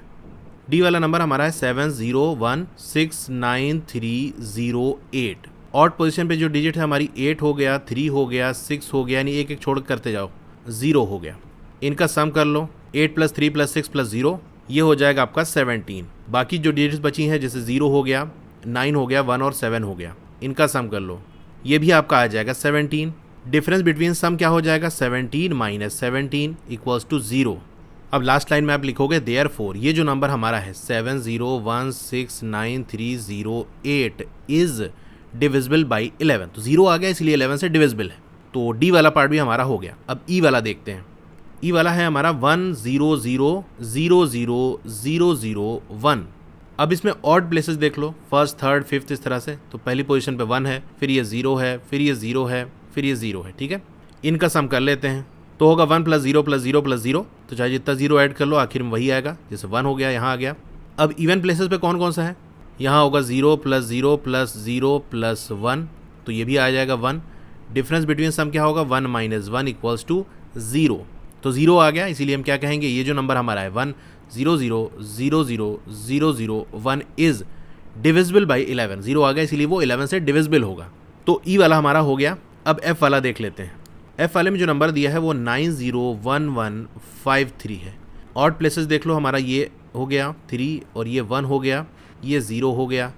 डी वाला नंबर हमारा है 70169308। ऑड पोजीशन पे जो डिजिट है हमारी 8 हो गया, 3 हो गया, 6 हो गया, यानी एक एक छोड़ करते जाओ, 0 हो गया। इनका सम कर लो, 8 + 3 + 6 + 0, ये हो जाएगा आपका 17। बाकी जो डिजिट्स बची हैं, जैसे 0 हो गया, 9 हो गया, 1 और 7 हो गया, इनका सम कर लो, ये भी आपका आ जाएगा 17। डिफरेंस बिटवीन सम क्या हो जाएगा, 17 - 17 = 0। अब लास्ट लाइन में आप लिखोगे देयरफॉर ये जो नंबर हमारा है 70169308 इज़ डिविजिबल बाई 11। तो 0 आ गया, इसलिए 11 से डिविजिबल है। तो डी वाला पार्ट भी हमारा हो गया। अब ई वाला देखते हैं। ई वाला है हमारा 1000001। अब इसमें ऑड प्लेसेस देख लो, फर्स्ट, थर्ड, फिफ्थ, इस तरह से। तो पहली पोजीशन पे 1 है, फिर ये 0 है, फिर ये 0 है, फिर ये 0 है, ठीक है। इनका सम कर लेते हैं, तो होगा 1 + 0 + 0 + 0। तो चाहे जितना 0 ऐड कर लो, आखिर में वही आएगा। जैसे 1 हो गया, यहाँ आ गया। अब इवन प्लेसेस पे कौन कौन सा है, यहाँ होगा 0 + 0 + 0 + 1, तो ये भी आ जाएगा 1। डिफरेंस बिटवीन सम क्या होगा, 1 - 1 = 0। तो 0 आ गया, इसीलिए हम क्या कहेंगे, ये जो नंबर हमारा है 1000001 इज़ डिविजिबल बाई 11। 0 आ गया, इसीलिए वो 11 से डिविजिबल होगा। तो ई वाला हमारा हो गया। अब एफ वाला देख लेते हैं। एफ वाले में जो नंबर दिया है वो 901153 है। ऑड प्लेसेस देख लो, हमारा ये हो गया 3 और ये 1 हो गया, ये 0 हो गया।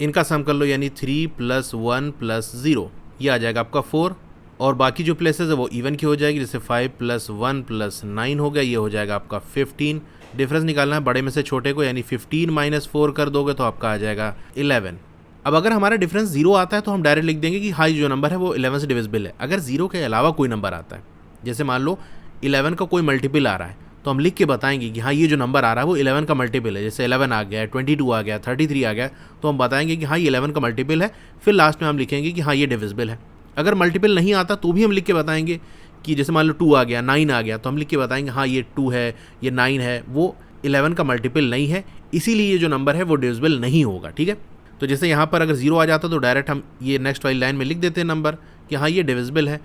इनका सम कर लो, यानी 3 + 1 + 0, ये आ जाएगा आपका 4। और बाकी जो प्लेसेस है वो इवन की हो जाएगी, जैसे 5 + 1 + 9 हो गया, ये हो जाएगा आपका 15। डिफरेंस निकालना है, बड़े में से छोटे को, यानी 15 - 4 कर दोगे तो आपका आ जाएगा 11। अब अगर हमारा डिफरेंस 0 आता है तो हम डायरेक्ट लिख देंगे कि हाई जो नंबर है वो 11 से डिविजिबल है। अगर 0 के अलावा कोई नंबर आता है, जैसे मान लो 11 का कोई मल्टीपल आ रहा है तो हम लिख के बताएंगे कि हाँ ये जो नंबर आ रहा है वो 11 का मल्टीपल है। जैसे 11 आ गया, 22 आ गया, 33 आ गया, तो हम बताएंगे कि हाँ ये 11 का मल्टीपल है। फिर लास्ट में हम लिखेंगे कि हाँ ये डिविजिबल है। अगर मल्टीपल नहीं आता तो भी हम लिख के बताएंगे कि जैसे मान लो 2 आ गया, 9 आ गया, तो हम लिख के बताएंगे हाँ ये 2 है, ये 9 है, वो 11 का मल्टीपल नहीं है, इसीलिए ये जो नंबर है वो डिविजिबल नहीं होगा। ठीक है, तो जैसे यहाँ पर अगर 0 आ जाता तो डायरेक्ट हम ये नेक्स्ट वाली लाइन में लिख देते हैं नंबर कि हाँ ये डिविजिबल है।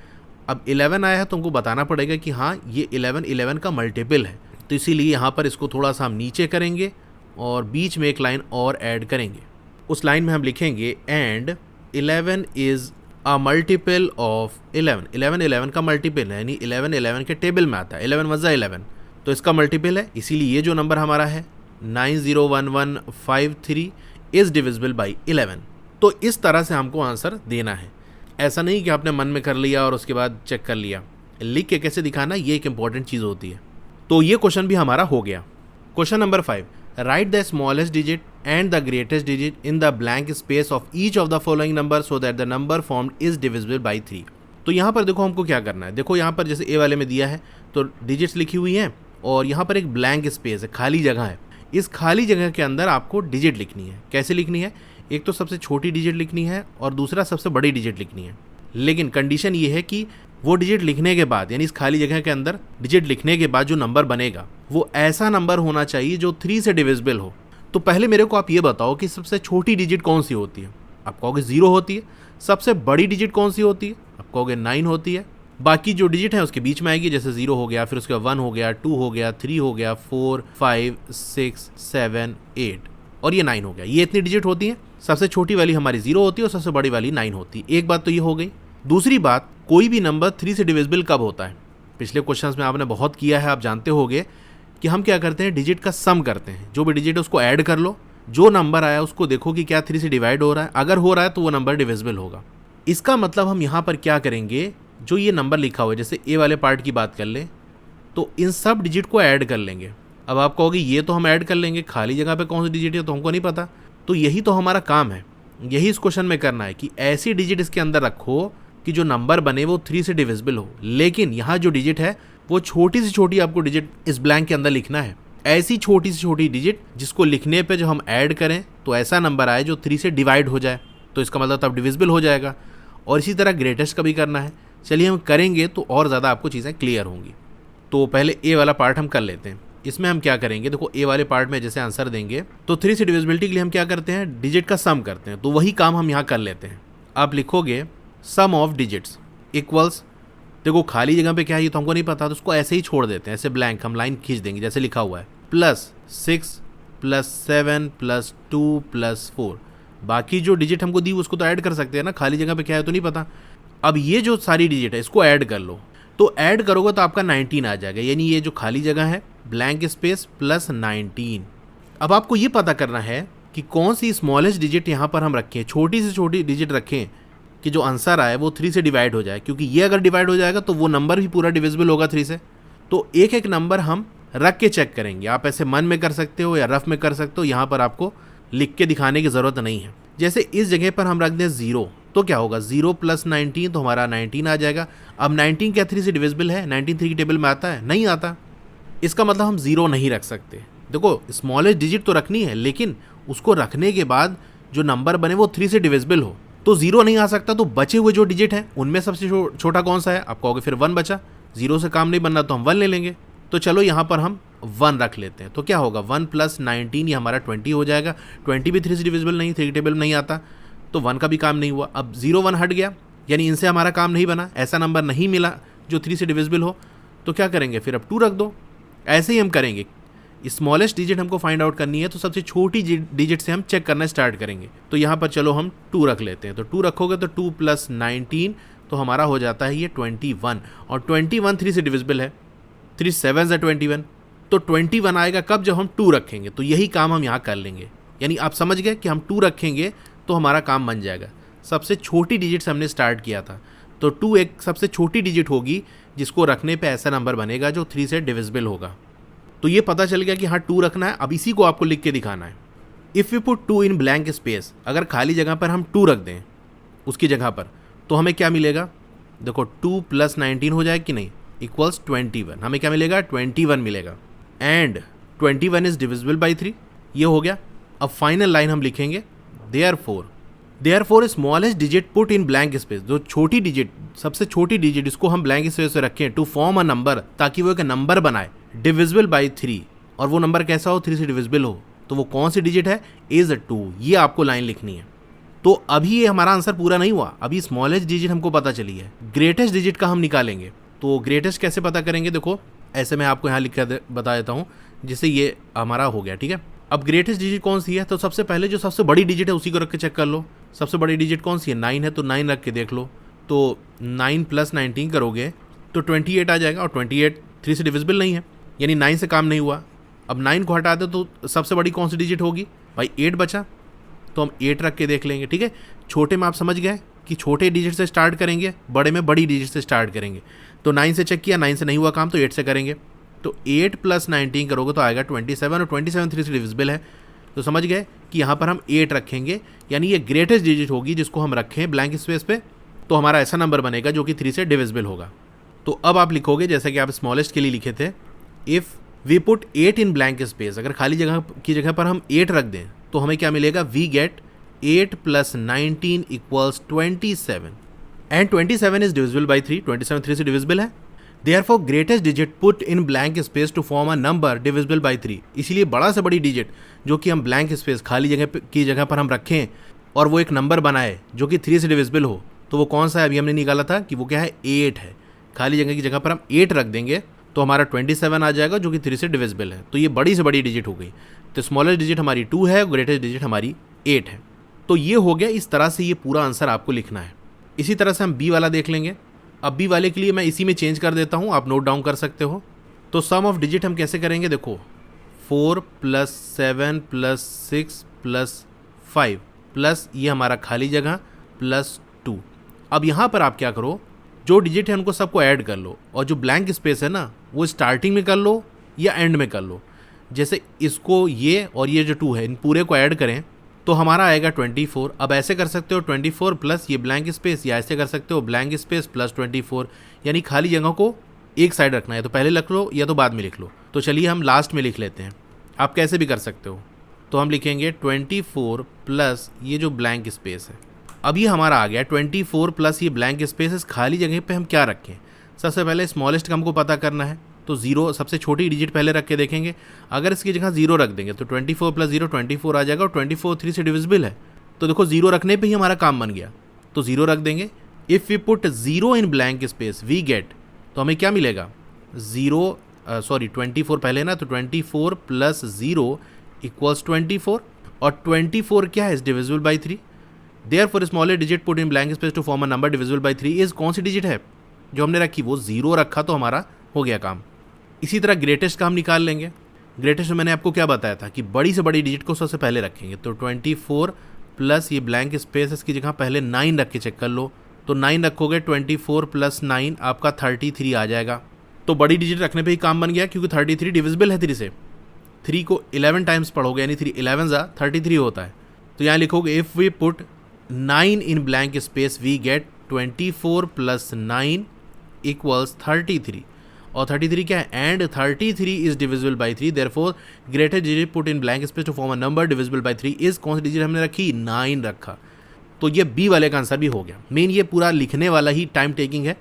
अब 11 आया है तो हमको बताना पड़ेगा कि हाँ ये 11 का मल्टीपल है, तो इसीलिए यहाँ पर इसको थोड़ा सा हम नीचे करेंगे और बीच में एक लाइन और ऐड करेंगे। उस लाइन में हम लिखेंगे and 11 is a multiple of 11। 11 का मल्टीपल है, यानी 11 के टेबल में आता है। 11 वज़ा 11, तो इसका मल्टीपल है, इसीलिए ये जो नंबर हमारा है 901153 इज़ डिविजिबल बाई 11। तो इस तरह से हमको आंसर देना है। ऐसा नहीं कि आपने मन में कर लिया और उसके बाद चेक कर लिया, लिख के कैसे दिखाना ये एक इंपॉर्टेंट चीज़ होती है। तो ये क्वेश्चन भी हमारा हो गया। Question number 5, right the smallest digit and the greatest digit in the blank space of each of the following number so that the number formed is divisible by 3। तो यहाँ पर देखो हमको क्या करना है। देखो यहाँ पर जैसे ए वाले में दिया है तो डिजिट्स लिखी हुई हैं और यहाँ पर एक ब्लैंक स्पेस है, खाली जगह है। इस खाली जगह के अंदर आपको डिजिट लिखनी है। कैसे लिखनी है? एक तो सबसे छोटी डिजिट लिखनी है और दूसरा सबसे बड़ी डिजिट लिखनी है। लेकिन कंडीशन ये है कि वो डिजिट लिखने के बाद, यानी इस खाली जगह के अंदर डिजिट लिखने के बाद जो नंबर बनेगा वो ऐसा नंबर होना चाहिए जो 3 से डिविजिबल हो। तो पहले मेरे को आप ये बताओ कि सबसे छोटी डिजिट कौन सी होती है? आप कहोगे 0 होती है। सबसे बड़ी डिजिट कौन सी होती है? आप कहोगे 9 होती है। बाकी जो डिजिट है उसके बीच में आएगी, जैसे 0 हो गया, फिर उसके 1 हो गया, 2 हो गया, 3 हो गया, 4, 5, 6, 7, 8 और ये 9 हो गया। ये इतनी डिजिट होती है। सबसे छोटी वाली हमारी 0 होती है और सबसे बड़ी वाली 9 होती है। एक बात तो ये हो गई। दूसरी बात, कोई भी नंबर 3 से डिविजिबल कब होता है? पिछले क्वेश्चंस में आपने बहुत किया है, आप जानते होंगे कि हम क्या करते हैं, डिजिट का सम करते हैं। जो भी डिजिट है उसको ऐड कर लो, जो नंबर आया उसको देखो कि क्या 3 से डिवाइड हो रहा है। अगर हो रहा है तो वो नंबर डिविजिबल होगा। इसका मतलब हम यहाँ पर क्या करेंगे, जो ये नंबर लिखा हुआ है, जैसे ए वाले पार्ट की बात कर लें तो इन सब डिजिट को ऐड कर लेंगे। अब आप कहोगे ये तो हम ऐड कर लेंगे, खाली जगह पे कौन सी डिजिट है तो हमको नहीं पता। तो यही तो हमारा काम है, यही इस क्वेश्चन में करना है कि ऐसी डिजिट इसके अंदर रखो कि जो नंबर बने वो 3 से डिविजिबल हो। लेकिन यहाँ जो डिजिट है वो छोटी से छोटी आपको डिजिट इस ब्लैंक के अंदर लिखना है। ऐसी छोटी से छोटी डिजिट जिसको लिखने पे जो हम ऐड करें तो ऐसा नंबर आए जो 3 से डिवाइड हो जाए, तो इसका मतलब तब डिविजिबल हो जाएगा। और इसी तरह ग्रेटेस्ट का भी करना है। चलिए हम करेंगे तो और ज़्यादा आपको चीज़ें क्लियर होंगी। तो पहले ए वाला पार्ट हम कर लेते हैं। इसमें हम क्या करेंगे, देखो ए वाले पार्ट में जैसे आंसर देंगे तो 3 से डिविजिबिलिटी के लिए हम क्या करते हैं, डिजिट का सम करते हैं। तो वही काम हम यहाँ कर लेते हैं। आप लिखोगे सम ऑफ डिजिट्स इक्वल्स, देखो खाली जगह पे क्या है ये तो हमको नहीं पता, तो उसको ऐसे ही छोड़ देते हैं, ऐसे ब्लैंक हम लाइन खींच देंगे जैसे लिखा हुआ है, +6 +7 +2 +4। बाकी जो डिजिट हमको दी उसको तो ऐड कर सकते हैं ना, खाली जगह पे क्या है तो नहीं पता। अब ये जो सारी डिजिट है इसको ऐड कर लो, तो ऐड करोगे तो आपका 19 आ जाएगा, यानी ये जो खाली जगह है ब्लैंक स्पेस +19। अब आपको ये पता करना है कि कौन सी स्मॉलेस्ट डिजिट यहाँ पर हम रखें, छोटी से छोटी डिजिट रखें कि जो आंसर आए वो 3 से डिवाइड हो जाए, क्योंकि ये अगर डिवाइड हो जाएगा तो वो नंबर भी पूरा डिविजिबल होगा 3 से। तो एक एक नंबर हम रख के चेक करेंगे। आप ऐसे मन में कर सकते हो या रफ में कर सकते हो, यहाँ पर आपको लिख के दिखाने की ज़रूरत नहीं है। जैसे इस जगह पर हम रख दें 0 तो क्या होगा, 0 + 19 तो हमारा 19 आ जाएगा। अब 19 क्या 3 से डिविजिबल है? 19 3 की टेबल में आता है? नहीं आता। इसका मतलब हम 0 नहीं रख सकते। देखो स्मॉलेस्ट डिजिट तो रखनी है, लेकिन उसको रखने के बाद जो नंबर बने वो 3 से डिविजिबल हो, तो 0 नहीं आ सकता। तो बचे हुए जो डिजिट हैं उनमें सबसे छोटा कौन सा है? आप कहोगे फिर 1 बचा, 0 से काम नहीं बनना तो हम 1 ले लेंगे। तो चलो यहाँ पर हम 1 रख लेते हैं। तो क्या होगा, 1 + 19 ये हमारा 20 हो जाएगा। 20 भी 3 से डिविजिबल नहीं, 3 की टेबल में नहीं आता, तो 1 का भी काम नहीं हुआ। अब 0 1 हट गया, यानी इनसे हमारा काम नहीं बना, ऐसा नंबर नहीं मिला जो 3 से डिविजिबल हो। तो क्या करेंगे फिर, अब 2 रख दो। ऐसे ही हम करेंगे। स्मॉलेस्ट डिजिट हमको फाइंड आउट करनी है, तो सबसे छोटी डिजिट से हम चेक करना स्टार्ट करेंगे। तो यहाँ पर चलो हम 2 रख लेते हैं। तो 2 रखोगे तो 2 + 19 तो हमारा हो जाता है ये 21, और 21 3 से डिविजिबल है, 3 7 = 21। तो 21 आएगा कब, जब हम 2 रखेंगे। तो यही काम हम यहाँ कर लेंगे, यानी आप समझ गए कि हम 2 रखेंगे तो हमारा काम बन जाएगा। सबसे छोटी डिजिट से हमने स्टार्ट किया था, तो 2 एक सबसे छोटी डिजिट होगी जिसको रखने पे ऐसा नंबर बनेगा जो 3 से डिविजिबल होगा। तो ये पता चल गया कि हाँ 2 रखना है। अब इसी को आपको लिख के दिखाना है। If you put 2 in blank space, अगर खाली जगह पर हम 2 रख दें उसकी जगह पर, तो हमें क्या मिलेगा, देखो 2 + 19 हो जाएगा कि नहीं, इक्वल्स 21। हमें क्या मिलेगा? 21 मिलेगा। एंड 21 इज डिविजिबल बाई 3, ये हो गया। अब फाइनल लाइन हम लिखेंगे therefore smallest digit put in blank space, जो छोटी डिजिट, सबसे छोटी डिजिट इसको हम ब्लैंक स्पेस में रखें टू फॉर्म अ नंबर, ताकि वो एक नंबर बनाए डिविजिबल बाई 3, और वो नंबर कैसा हो? 3 से डिविजिबल हो। तो वो कौन सी डिजिट है? इज 2। ये आपको लाइन लिखनी है। तो अभी ये हमारा आंसर पूरा नहीं हुआ, अभी स्मॉलेस्ट डिजिट हमको पता चली है, ग्रेटेस्ट डिजिट का हम निकालेंगे। तो ग्रेटेस्ट कैसे पता करेंगे? देखो ऐसे मैं आपको यहाँ लिख कर बता देता हूँ, जिससे ये हमारा हो गया, ठीक है। अब ग्रेटेस्ट डिजिट कौन सी है? तो सबसे पहले जो सबसे बड़ी डिजिट है उसी को रख के चेक कर लो। सबसे बड़ी डिजिट कौन सी है? 9 है, तो 9 रख के देख लो। तो 9 + 19 करोगे तो 28 आ जाएगा, और 28 3 से डिविजिबल नहीं है, यानी 9 से काम नहीं हुआ। अब 9 को हटा दो तो सबसे बड़ी कौन सी डिजिट होगी भाई? 8 बचा, तो हम 8 रख के देख लेंगे, ठीक है। छोटे में आप समझ गए कि छोटे डिजिट से स्टार्ट करेंगे, बड़े में बड़ी डिजिट से स्टार्ट करेंगे। तो 9 से चेक किया, 9 से नहीं हुआ काम, तो 8 से करेंगे। तो 8 + 19 करोगे तो आएगा 27, और 27 3 से डिविजिबल है। तो समझ गए कि यहाँ पर हम 8 रखेंगे, यानी ये ग्रेटेस्ट डिजिट होगी जिसको हम रखें ब्लैंक स्पेस पे, तो हमारा ऐसा नंबर बनेगा जो कि 3 से डिविजिबल होगा। तो अब आप लिखोगे जैसे कि आप स्मॉलेस्ट के लिए लिखे थे, if we put 8 in blank space, अगर खाली जगह की जगह पर हम 8 रख दें तो हमें क्या मिलेगा? We get 8 + 19 = 27, and 27 is divisible by 3, 27 3 से डिविजिबल है। Therefore greatest digit put in blank space to form a number divisible by 3, इसीलिए बड़ा से बड़ी डिजिट जो कि हम ब्लैंक स्पेस खाली जगह की जगह पर हम रखें और वो एक नंबर बनाए जो कि 3 से डिविजिबल हो, तो वो कौन सा है? अभी हमने निकाला था कि वो क्या है? 8 है। खाली जगह की जगह पर हम 8 रख देंगे तो हमारा 27 आ जाएगा जो कि 3 से डिविजिबल है। तो ये बड़ी से बड़ी डिजिट हो गई। तो स्मॉलेस्ट डिजिट हमारी 2 है, ग्रेटेस्ट डिजिट हमारी 8 है। तो ये हो गया। इस तरह से ये पूरा आंसर आपको लिखना है। इसी तरह से हम बी वाला देख लेंगे। अब बी वाले के लिए मैं इसी में चेंज कर देता हूँ, आप नोट डाउन कर सकते हो। तो सम ऑफ डिजिट हम कैसे करेंगे? देखो 4 + 7 + 6 + 5 प्लस ये हमारा खाली जगह +2। अब यहाँ पर आप क्या करो, जो डिजिट है उनको सबको ऐड कर लो, और जो ब्लैंक स्पेस है ना वो स्टार्टिंग में कर लो या एंड में कर लो। जैसे इसको ये और ये जो 2 है इन पूरे को ऐड करें तो हमारा आएगा 24। अब ऐसे कर सकते हो 24 प्लस ये ब्लैंक स्पेस, या ऐसे कर सकते हो ब्लैंक स्पेस प्लस 24, यानी खाली जगह को एक साइड रखना है, तो पहले लिख लो या तो बाद में लिख लो। तो चलिए हम लास्ट में लिख लेते हैं, आप कैसे भी कर सकते हो। तो हम लिखेंगे 24 प्लस ये जो ब्लैंक स्पेस है। अब ये हमारा आ गया 24 प्लस ये ब्लैंक स्पेस। इस खाली जगह पे हम क्या रखें? सबसे पहले स्मॉलेस्ट का हमको पता करना है, तो 0 सबसे छोटी डिजिट पहले रख के देखेंगे। अगर इसकी जगह 0 रख देंगे तो 24 + 0 24 आ जाएगा, और 24 3 से डिविजिबल है। तो देखो 0 रखने पे ही हमारा काम बन गया, तो 0 रख देंगे। If we put 0 in blank space we get, तो हमें क्या मिलेगा? 24 पहले ना, तो 24 + 0 = 24, और 24 क्या है? Divisible by 3। Therefore smallest digit put in blank space to form a number divisible by 3 is कौन सी डिजिट है जो हमने रखी? वो 0 रखा, तो हमारा हो गया काम। इसी तरह ग्रेटेस्ट का हम निकाल लेंगे। ग्रेटेस्ट में मैंने आपको क्या बताया था कि बड़ी से बड़ी डिजिट को सबसे पहले रखेंगे। तो 24 प्लस ये ब्लैंक स्पेस, इसकी जगह पहले 9 रख के चेक कर लो। तो 9 रखोगे, 24 + 9 आपका 33 आ जाएगा। तो बड़ी डिजिट रखने पे ही काम बन गया, क्योंकि 33 डिविजिबल है 3 से। 3 को 11 टाइम्स पढ़ोगे, यानी 3 11 33 होता है। तो यहाँ लिखोगे if we put 9 in blank space we get 24 + 9 = 33, और 33 क्या है? And 33 is divisible by 3। Therefore greatest digit put in blank space to form a number divisible by 3 is कौन सी डिजिट हमने रखी? 9 रखा। तो ये बी वाले का आंसर भी हो गया। मेन ये पूरा लिखने वाला ही टाइम टेकिंग है,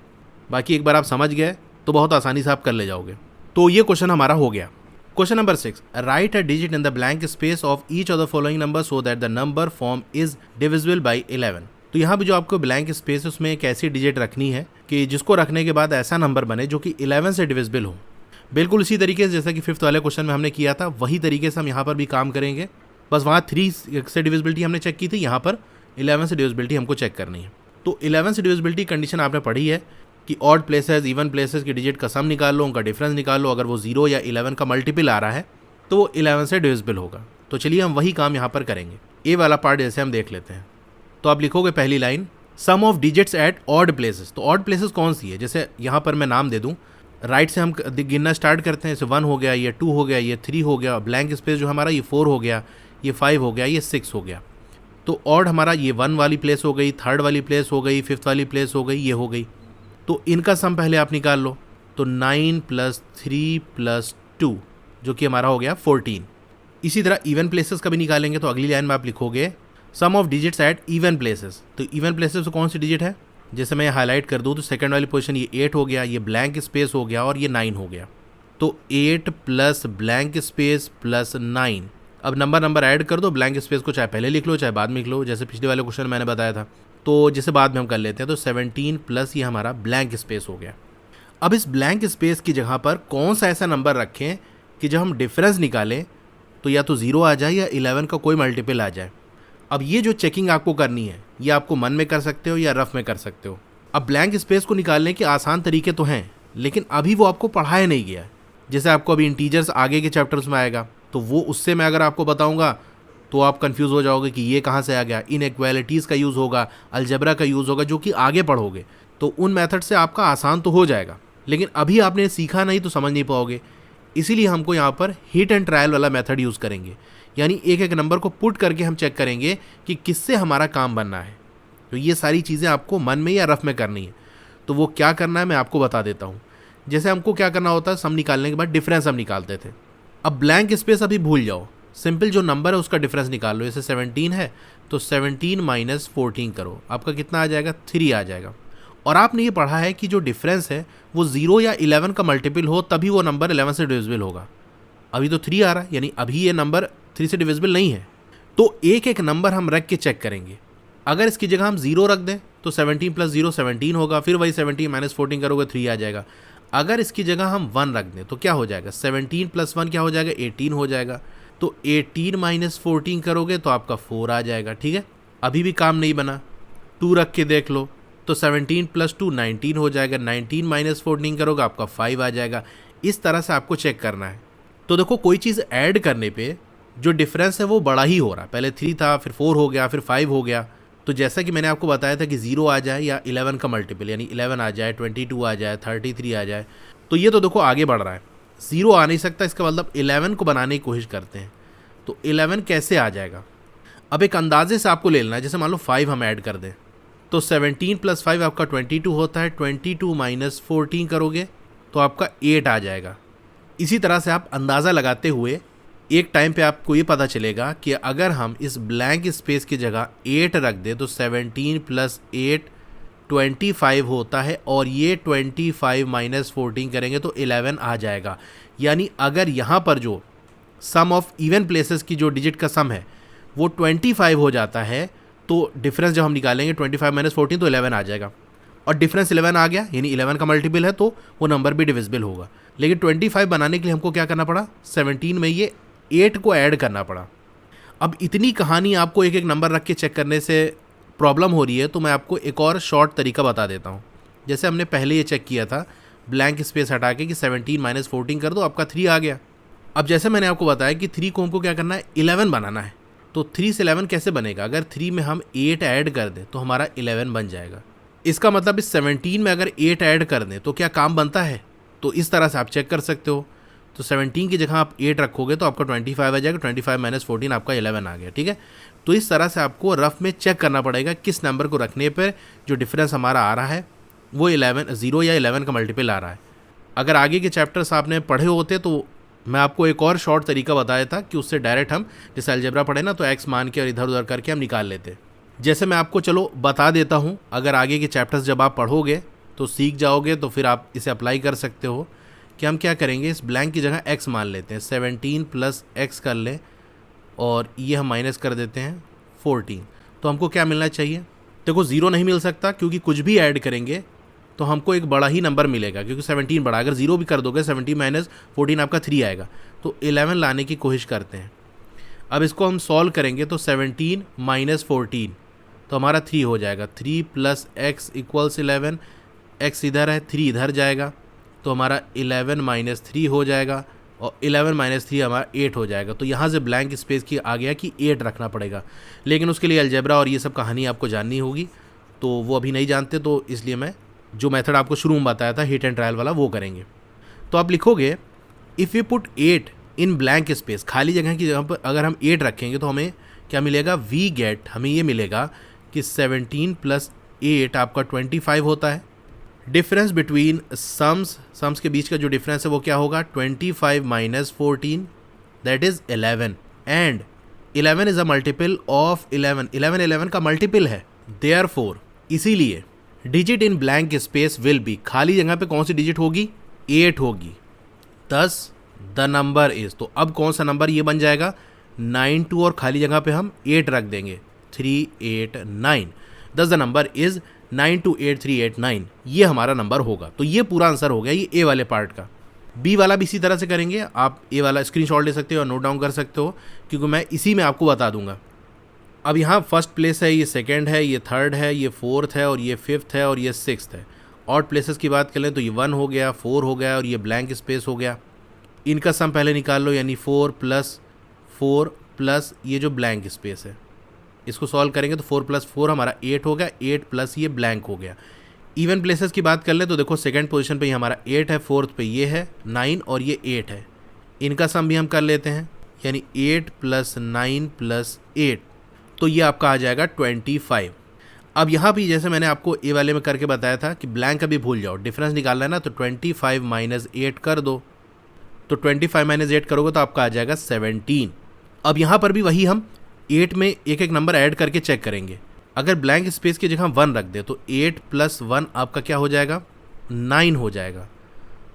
बाकी एक बार आप समझ गए तो बहुत आसानी से आप कर ले जाओगे। तो ये क्वेश्चन हमारा हो गया। Question number 6, right a digit in the blank space of each of the following number so that the number form is divisible by 11। तो यहाँ भी जो आपको ब्लैंक स्पेस है उसमें एक ऐसी डिजिट रखनी है कि जिसको रखने के बाद ऐसा नंबर बने जो कि 11 से डिविजिबल हो। बिल्कुल इसी तरीके से जैसा कि 5th वाले क्वेश्चन में हमने किया था, वही तरीके से हम यहाँ पर भी काम करेंगे। बस वहाँ 3 से डिविजिबिलिटी हमने चेक की थी, यहाँ पर 11 से डिविजिबिलिटी हमको चेक करनी है। तो 11 से डिविजिबिलिटी कंडीशन आपने पढ़ी है कि ऑड प्लेसेस इवन प्लेसेस की डिजिट का सम निकाल लो, उनका डिफरेंस निकाल लो। अगर वो 0 या 11 का मल्टीपल आ रहा है तो वो 11 से डिविजिबल होगा। तो चलिए हम वही काम यहाँ पर करेंगे। ए वाला पार्ट जैसे हम देख लेते हैं। तो आप लिखोगे पहली line, sum of digits at odd places. तो ऑड प्लेसेस कौन सी है? जैसे यहाँ पर मैं नाम दे दूँ, राइट से हम गिनना स्टार्ट करते हैं। जैसे 1 हो गया, ये 2 हो गया, ये 3 हो गया, ब्लैंक स्पेस जो हमारा ये 4 हो गया, ये 5 हो गया, ये 6 हो गया। तो ऑड हमारा ये 1 वाली प्लेस हो गई, 3rd वाली प्लेस हो गई, 5th वाली प्लेस हो गई, ये हो गई। तो इनका सम पहले आप निकाल लो। तो 9 + 3 + 2 जो कि हमारा हो गया 14। इसी तरह इवन प्लेसेस का भी निकालेंगे, तो अगली लाइन में आप लिखोगे sum of digits at even places. तो इवन प्लेसेस तो कौन सी डिजिट है, जैसे मैं हाईलाइट कर दूँ तो सेकंड वाली पोजीशन ये 8 हो गया, ये ब्लैंक स्पेस हो गया और ये 9 हो गया। तो 8 + ब्लैंक स्पेस + 9। अब नंबर ऐड कर दो, ब्लैंक स्पेस को चाहे पहले लिख लो चाहे बाद में लिख लो, जैसे पिछले वाले क्वेश्चन मैंने बताया था। तो जैसे बाद में हम कर लेते हैं, तो 17 प्लस ये हमारा ब्लैंक स्पेस हो गया। अब इस ब्लैंक स्पेस की जगह पर कौन सा ऐसा नंबर रखें कि जब हम डिफरेंस निकालें तो या तो 0 आ जाए या 11 का कोई मल्टीपल आ जाए। अब ये जो चेकिंग आपको करनी है ये आपको मन में कर सकते हो या रफ में कर सकते हो। अब ब्लैंक स्पेस को निकालने के आसान तरीके तो हैं, लेकिन अभी वो आपको पढ़ाया नहीं गया है। जैसे आपको अभी इंटीजर्स आगे के चैप्टर्स में आएगा, तो वो उससे मैं अगर आपको बताऊंगा तो आप कंफ्यूज हो जाओगे कि ये कहाँ से आ गया। इनइक्वालिटीज़ का यूज़ होगा, अलजेब्रा का यूज़ होगा, जो कि आगे पढ़ोगे तो उन मेथड से आपका आसान तो हो जाएगा, लेकिन अभी आपने सीखा नहीं तो समझ नहीं पाओगे। इसीलिए हमको यहाँ पर हिट एंड ट्रायल वाला मेथड यूज़ करेंगे, यानी एक एक नंबर को पुट करके हम चेक करेंगे कि किससे हमारा काम बनना है। तो ये सारी चीज़ें आपको मन में या रफ में करनी है। तो वो क्या करना है मैं आपको बता देता हूँ। जैसे हमको क्या करना होता है, सम निकालने के बाद डिफरेंस हम निकालते थे। अब ब्लैंक स्पेस अभी भूल जाओ, सिंपल जो नंबर है उसका डिफरेंस निकाल लो। जैसे 17 है तो 17 - 14 करो, आपका कितना आ जाएगा, 3 आ जाएगा। और आपने ये पढ़ा है कि जो डिफरेंस है वो 0 या 11 का मल्टीपल हो तभी वो नंबर 11 से डिविजिबल होगा। अभी तो 3 आ रहा है, यानी अभी ये नंबर 3 से डिविजिबल नहीं है। तो एक एक नंबर हम रख के चेक करेंगे। अगर इसकी जगह हम 0 रख दें तो 17 + 0 17 होगा, फिर वही 17 - 14 करोगे 3 आ जाएगा। अगर इसकी जगह हम 1 रख दें तो क्या हो जाएगा, 17 + 1 क्या हो जाएगा, 18 हो जाएगा। तो 18 - 14 करोगे तो आपका 4 आ जाएगा। ठीक है, अभी भी काम नहीं बना, 2 रख के देख लो तो 17 + 2 19 हो जाएगा। 19 - 14 करोगे आपका 5 आ जाएगा। इस तरह से आपको चेक करना है। तो देखो कोई चीज़ ऐड करने पे जो डिफरेंस है वो बड़ा ही हो रहा है। पहले 3 था, फिर 4 हो गया, फिर 5 हो गया। तो जैसा कि मैंने आपको बताया था कि 0 आ जाए या 11 का मल्टीपल, यानी 11 आ जाए, 22 आ जाए, 33 आ जाए, तो ये तो देखो आगे बढ़ रहा है। 0 आ नहीं सकता, इसका मतलब 11 को बनाने की कोशिश करते हैं। तो 11 कैसे आ जाएगा, अब एक अंदाजे से आपको ले लेना है। जैसे मान लो 5 हम ऐड कर दें तो 17 + 5 आपका 22 होता है। 22 - 14 करोगे तो आपका 8 आ जाएगा। इसी तरह से आप अंदाज़ा लगाते हुए एक टाइम पे आपको ये पता चलेगा कि अगर हम इस ब्लैंक स्पेस की जगह 8 रख दें तो 17 + 8 25 होता है, और ये 25 - 14 करेंगे तो 11 आ जाएगा। यानी अगर यहाँ पर जो सम ऑफ इवन प्लेसेस की जो डिजिट का सम है वो 25 हो जाता है, तो डिफरेंस जब हम निकालेंगे 25 - 14 तो 11 आ जाएगा। और डिफरेंस 11 आ गया, यानी 11 का मल्टीपल है तो वो नंबर भी डिविजिबल होगा। लेकिन 25 बनाने के लिए हमको क्या करना पड़ा, 17 में ये 8 को ऐड करना पड़ा। अब इतनी कहानी आपको एक एक नंबर रख के चेक करने से प्रॉब्लम हो रही है, तो मैं आपको एक और शॉर्ट तरीका बता देता हूँ। जैसे हमने पहले ये चेक किया था ब्लैंक स्पेस हटा के कि 17 - 14 कर दो, आपका 3 आ गया। अब जैसे मैंने आपको बताया कि 3 को हमको क्या करना है, 11 बनाना है। तो 3 से 11 कैसे बनेगा, अगर 3 में हम 8 ऐड कर दें तो हमारा 11 बन जाएगा। इसका मतलब इस 17 में अगर 8 ऐड कर दें तो क्या काम बनता है। तो इस तरह से आप चेक कर सकते हो। तो 17 की जगह आप 8 रखोगे तो आपका 25 आ जाएगा। 25 - 14 आपका 11 आ गया। ठीक है, तो इस तरह से आपको रफ में चेक करना पड़ेगा किस नंबर को रखने पर जो डिफरेंस हमारा आ रहा है वो 0 या 11 का मल्टीपल आ रहा है। अगर आगे के चैप्टर्स आपने पढ़े होते तो मैं आपको एक और शॉर्ट तरीका बताया था कि उससे डायरेक्ट हम जैसे अलजेब्रा पढ़े ना तो एक्स मान के और इधर उधर करके हम निकाल लेते। जैसे मैं आपको चलो बता देता हूँ, अगर आगे के चैप्टर्स जब आप पढ़ोगे तो सीख जाओगे तो फिर आप इसे अप्लाई कर सकते हो कि हम क्या करेंगे, इस ब्लैंक की जगह x मान लेते हैं, 17 + x कर लें और ये हम माइनस कर देते हैं 14। तो हमको क्या मिलना चाहिए, देखो 0 नहीं मिल सकता क्योंकि कुछ भी ऐड करेंगे तो हमको एक बड़ा ही नंबर मिलेगा क्योंकि 17 बड़ा। अगर 0 भी कर दोगे 17 - 14 आपका 3 आएगा। तो 11 लाने की कोशिश करते हैं। अब इसको हम सॉल्व करेंगे तो 17 - 14 तो हमारा 3 हो जाएगा। 3 + x = 11, x इधर है 3 इधर जाएगा तो हमारा 11 - 3 हो जाएगा और 11 - 3 हमारा 8 हो जाएगा। तो यहाँ से ब्लैंक स्पेस की आ गया कि 8 रखना पड़ेगा, लेकिन उसके लिए अलजेब्रा और ये सब कहानी आपको जाननी होगी, तो वो अभी नहीं जानते, तो इसलिए मैं जो मेथड आपको शुरू में बताया था हिट एंड ट्रायल वाला वो करेंगे। तो आप लिखोगे if you put 8 in blank space, खाली जगह की जगह पर अगर हम 8 रखेंगे तो हमें क्या मिलेगा, वी गेट, हमें ये मिलेगा कि 17 + 8 आपका 25 होता है, डिफरेंस बिटवीन सम्स के बीच का जो डिफरेंस है वो क्या होगा, 25 minus 14 that is 11 and 11 is a multiple of 11 का मल्टीपल है, देयरफॉर इसीलिए digit in blank space will be, खाली जगह पे कौन सी डिजिट होगी, 8 होगी, दस द नंबर इज, तो अब कौन सा नंबर ये बन जाएगा 92 और खाली जगह पे हम 8 रख देंगे 389, दस द नंबर इज 928389, ये हमारा नंबर होगा। तो ये पूरा आंसर हो गया ये ए वाले पार्ट का। बी वाला भी इसी तरह से करेंगे, आप ए वाला स्क्रीनशॉट ले सकते हो और नोट डाउन कर सकते हो क्योंकि मैं इसी में आपको बता दूंगा। अब यहाँ फर्स्ट प्लेस है, ये सेकंड है, ये थर्ड है, ये फोर्थ है और ये फिफ्थ है और ये सिक्स्थ है। ऑड प्लेसेस की बात करें तो ये 1 हो गया, 4 हो गया और ये ब्लैंक स्पेस हो गया। इनका सम पहले निकाल लो, यानी 4 प्लस ये जो ब्लैंक स्पेस है इसको सॉल्व करेंगे तो 4 + 4 हमारा 8 हो गया, 8 प्लस ये ब्लैंक हो गया। इवन प्लेसेस की बात कर ले तो देखो सेकंड पोजीशन पे ये हमारा 8 है, फोर्थ पे ये है 9 और ये 8 है। इनका सम भी हम कर लेते हैं, यानी 8 + 9 + 8, तो ये आपका आ जाएगा 25। अब यहाँ भी जैसे मैंने आपको ए वाले में करके बताया था कि ब्लैंक अभी भूल जाओ, डिफरेंस निकालना है ना, तो 25 - 8 कर दो, तो 25 - 8 करोगे तो आपका आ जाएगा 17। अब यहाँ पर भी वही हम 8 में एक एक नंबर ऐड करके चेक करेंगे। अगर ब्लैंक स्पेस की जगह 1 रख दे तो 8 + 1 आपका क्या हो जाएगा, 9 हो जाएगा।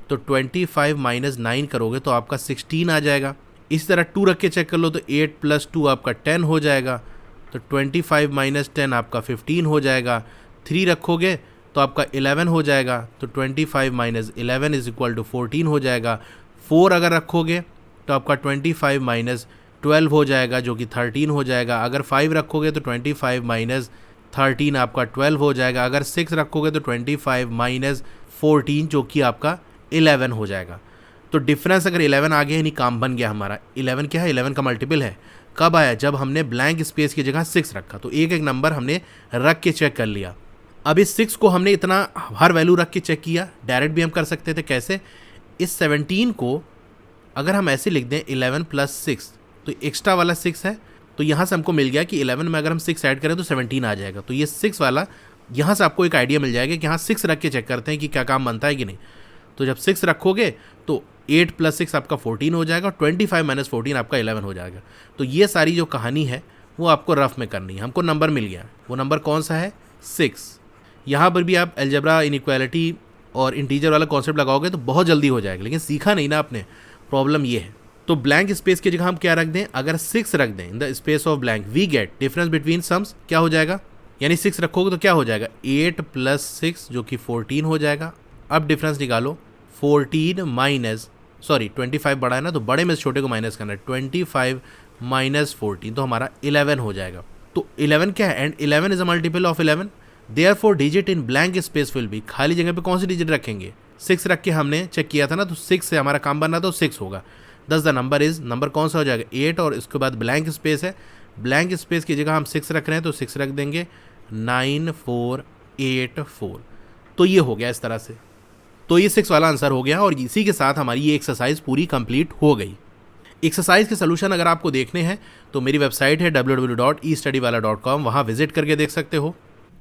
तो 25 - 9 करोगे तो आपका 16 आ जाएगा। इसी तरह 2 रख के चेक कर लो तो 8 + 2 आपका 10 हो जाएगा। तो 25 - 10 आपका 15 हो जाएगा। 3 रखोगे तो आपका 11 हो जाएगा। तो 25 - 11 = 14 हो जाएगा। 4 अगर रखोगे तो आपका 25 - 12 हो जाएगा जो कि 13 हो जाएगा। अगर 5 रखोगे तो 25 - 13 आपका 12 हो जाएगा। अगर 6 रखोगे तो 25 - 14 जो कि आपका 11 हो जाएगा। तो डिफरेंस अगर 11 आ गया यानी काम बन गया हमारा। 11 क्या है, 11 का मल्टीपल है। कब आया, जब हमने ब्लैंक स्पेस की जगह 6 रखा। तो एक एक नंबर हमने रख के चेक कर लिया। अब इस 6 को हमने इतना हर वैल्यू रख के चेक किया। डायरेक्ट भी हम कर सकते थे, कैसे, इस 17 को अगर हम ऐसे लिख दें 11 + 6, तो एक्स्ट्रा वाला 6 है, तो यहाँ से हमको मिल गया कि 11 में अगर हम 6 ऐड करें तो 17 आ जाएगा। तो ये 6 वाला यहाँ से आपको एक आइडिया मिल जाएगा कि हाँ 6 रख के चेक करते हैं कि क्या काम बनता है कि नहीं। तो जब 6 रखोगे तो 8 + 6 आपका 14 हो जाएगा, 25 - 14 आपका 11 हो जाएगा। तो ये सारी जो कहानी है वो आपको रफ में करनी है। हमको नंबर मिल गया, वो नंबर कौन सा है, 6। यहाँ पर भी आप अलजेब्रा, इनइक्वालिटी और इंटीजर वाला कॉन्सेप्ट लगाओगे तो बहुत जल्दी हो जाएगा, लेकिन सीखा नहीं ना आपने, प्रॉब्लम ये है। तो ब्लैंक स्पेस की जगह हम क्या रख दें, अगर 6 रख दें in the space of blank, we get difference between sums क्या हो जाएगा, यानी 6 रखोगे तो क्या हो जाएगा 8 + 6 जो कि 14 हो जाएगा। अब डिफरेंस निकालो, 25 बड़ा है ना, तो बड़े में से छोटे को माइनस करना है, 25 - 14 तो हमारा 11 हो जाएगा। तो 11 क्या है, and 11 is a multiple of 11, therefore digit in blank space will be, खाली जगह पे कौन सी डिजिट रखेंगे, 6 रख के हमने चेक किया था ना, तो 6 से हमारा काम बनना, तो 6 होगा। दस द नंबर इज, नंबर कौन सा हो जाएगा 8 और इसके बाद ब्लैंक स्पेस है, ब्लैंक स्पेस की जगह हम 6 रख रहे हैं तो 6 रख देंगे 9484। तो ये हो गया इस तरह से। तो ये 6 वाला आंसर हो गया और इसी के साथ हमारी ये एक्सरसाइज पूरी कंप्लीट हो गई। एक्सरसाइज के सोल्यूशन अगर आपको देखने हैं तो मेरी वेबसाइट है www.estudywala.com, वहाँ विजिट करके देख सकते हो।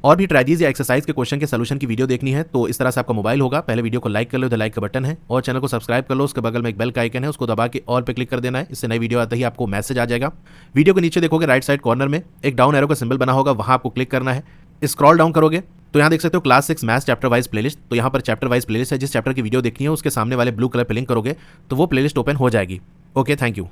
और भी ट्रेजेस या एक्सरसाइज के क्वेश्चन के सोल्यूशन की वीडियो देखनी है तो इस तरह से आपका मोबाइल होगा, पहले वीडियो को लाइक कर लो, इधर लाइक का बटन है, और चैनल को सब्सक्राइब कर लो, उसके बगल में एक बेल का आइकन है, उसको दबा के ऑल पे क्लिक कर देना है। इससे नई वीडियो आते ही आपको मैसेज आ जाएगा। वीडियो के नीचे देखोगे राइट साइड कॉर्नर में एक डाउन एरो का सिंबल बना होगा, वहाँ आपको क्लिक करना है। स्क्रॉल डाउन करोगे तो यहाँ देख सकते हो class 6 maths chapter wise playlist. तो यहाँ पर चैप्टर वाइज प्लेलिस्ट है, जिस चैप्टर की वीडियो देखनी है उसके सामने वाले ब्लू कलर पे लिंक करोगे तो वो प्लेलिस्ट ओपन हो जाएगी। Okay, thank you.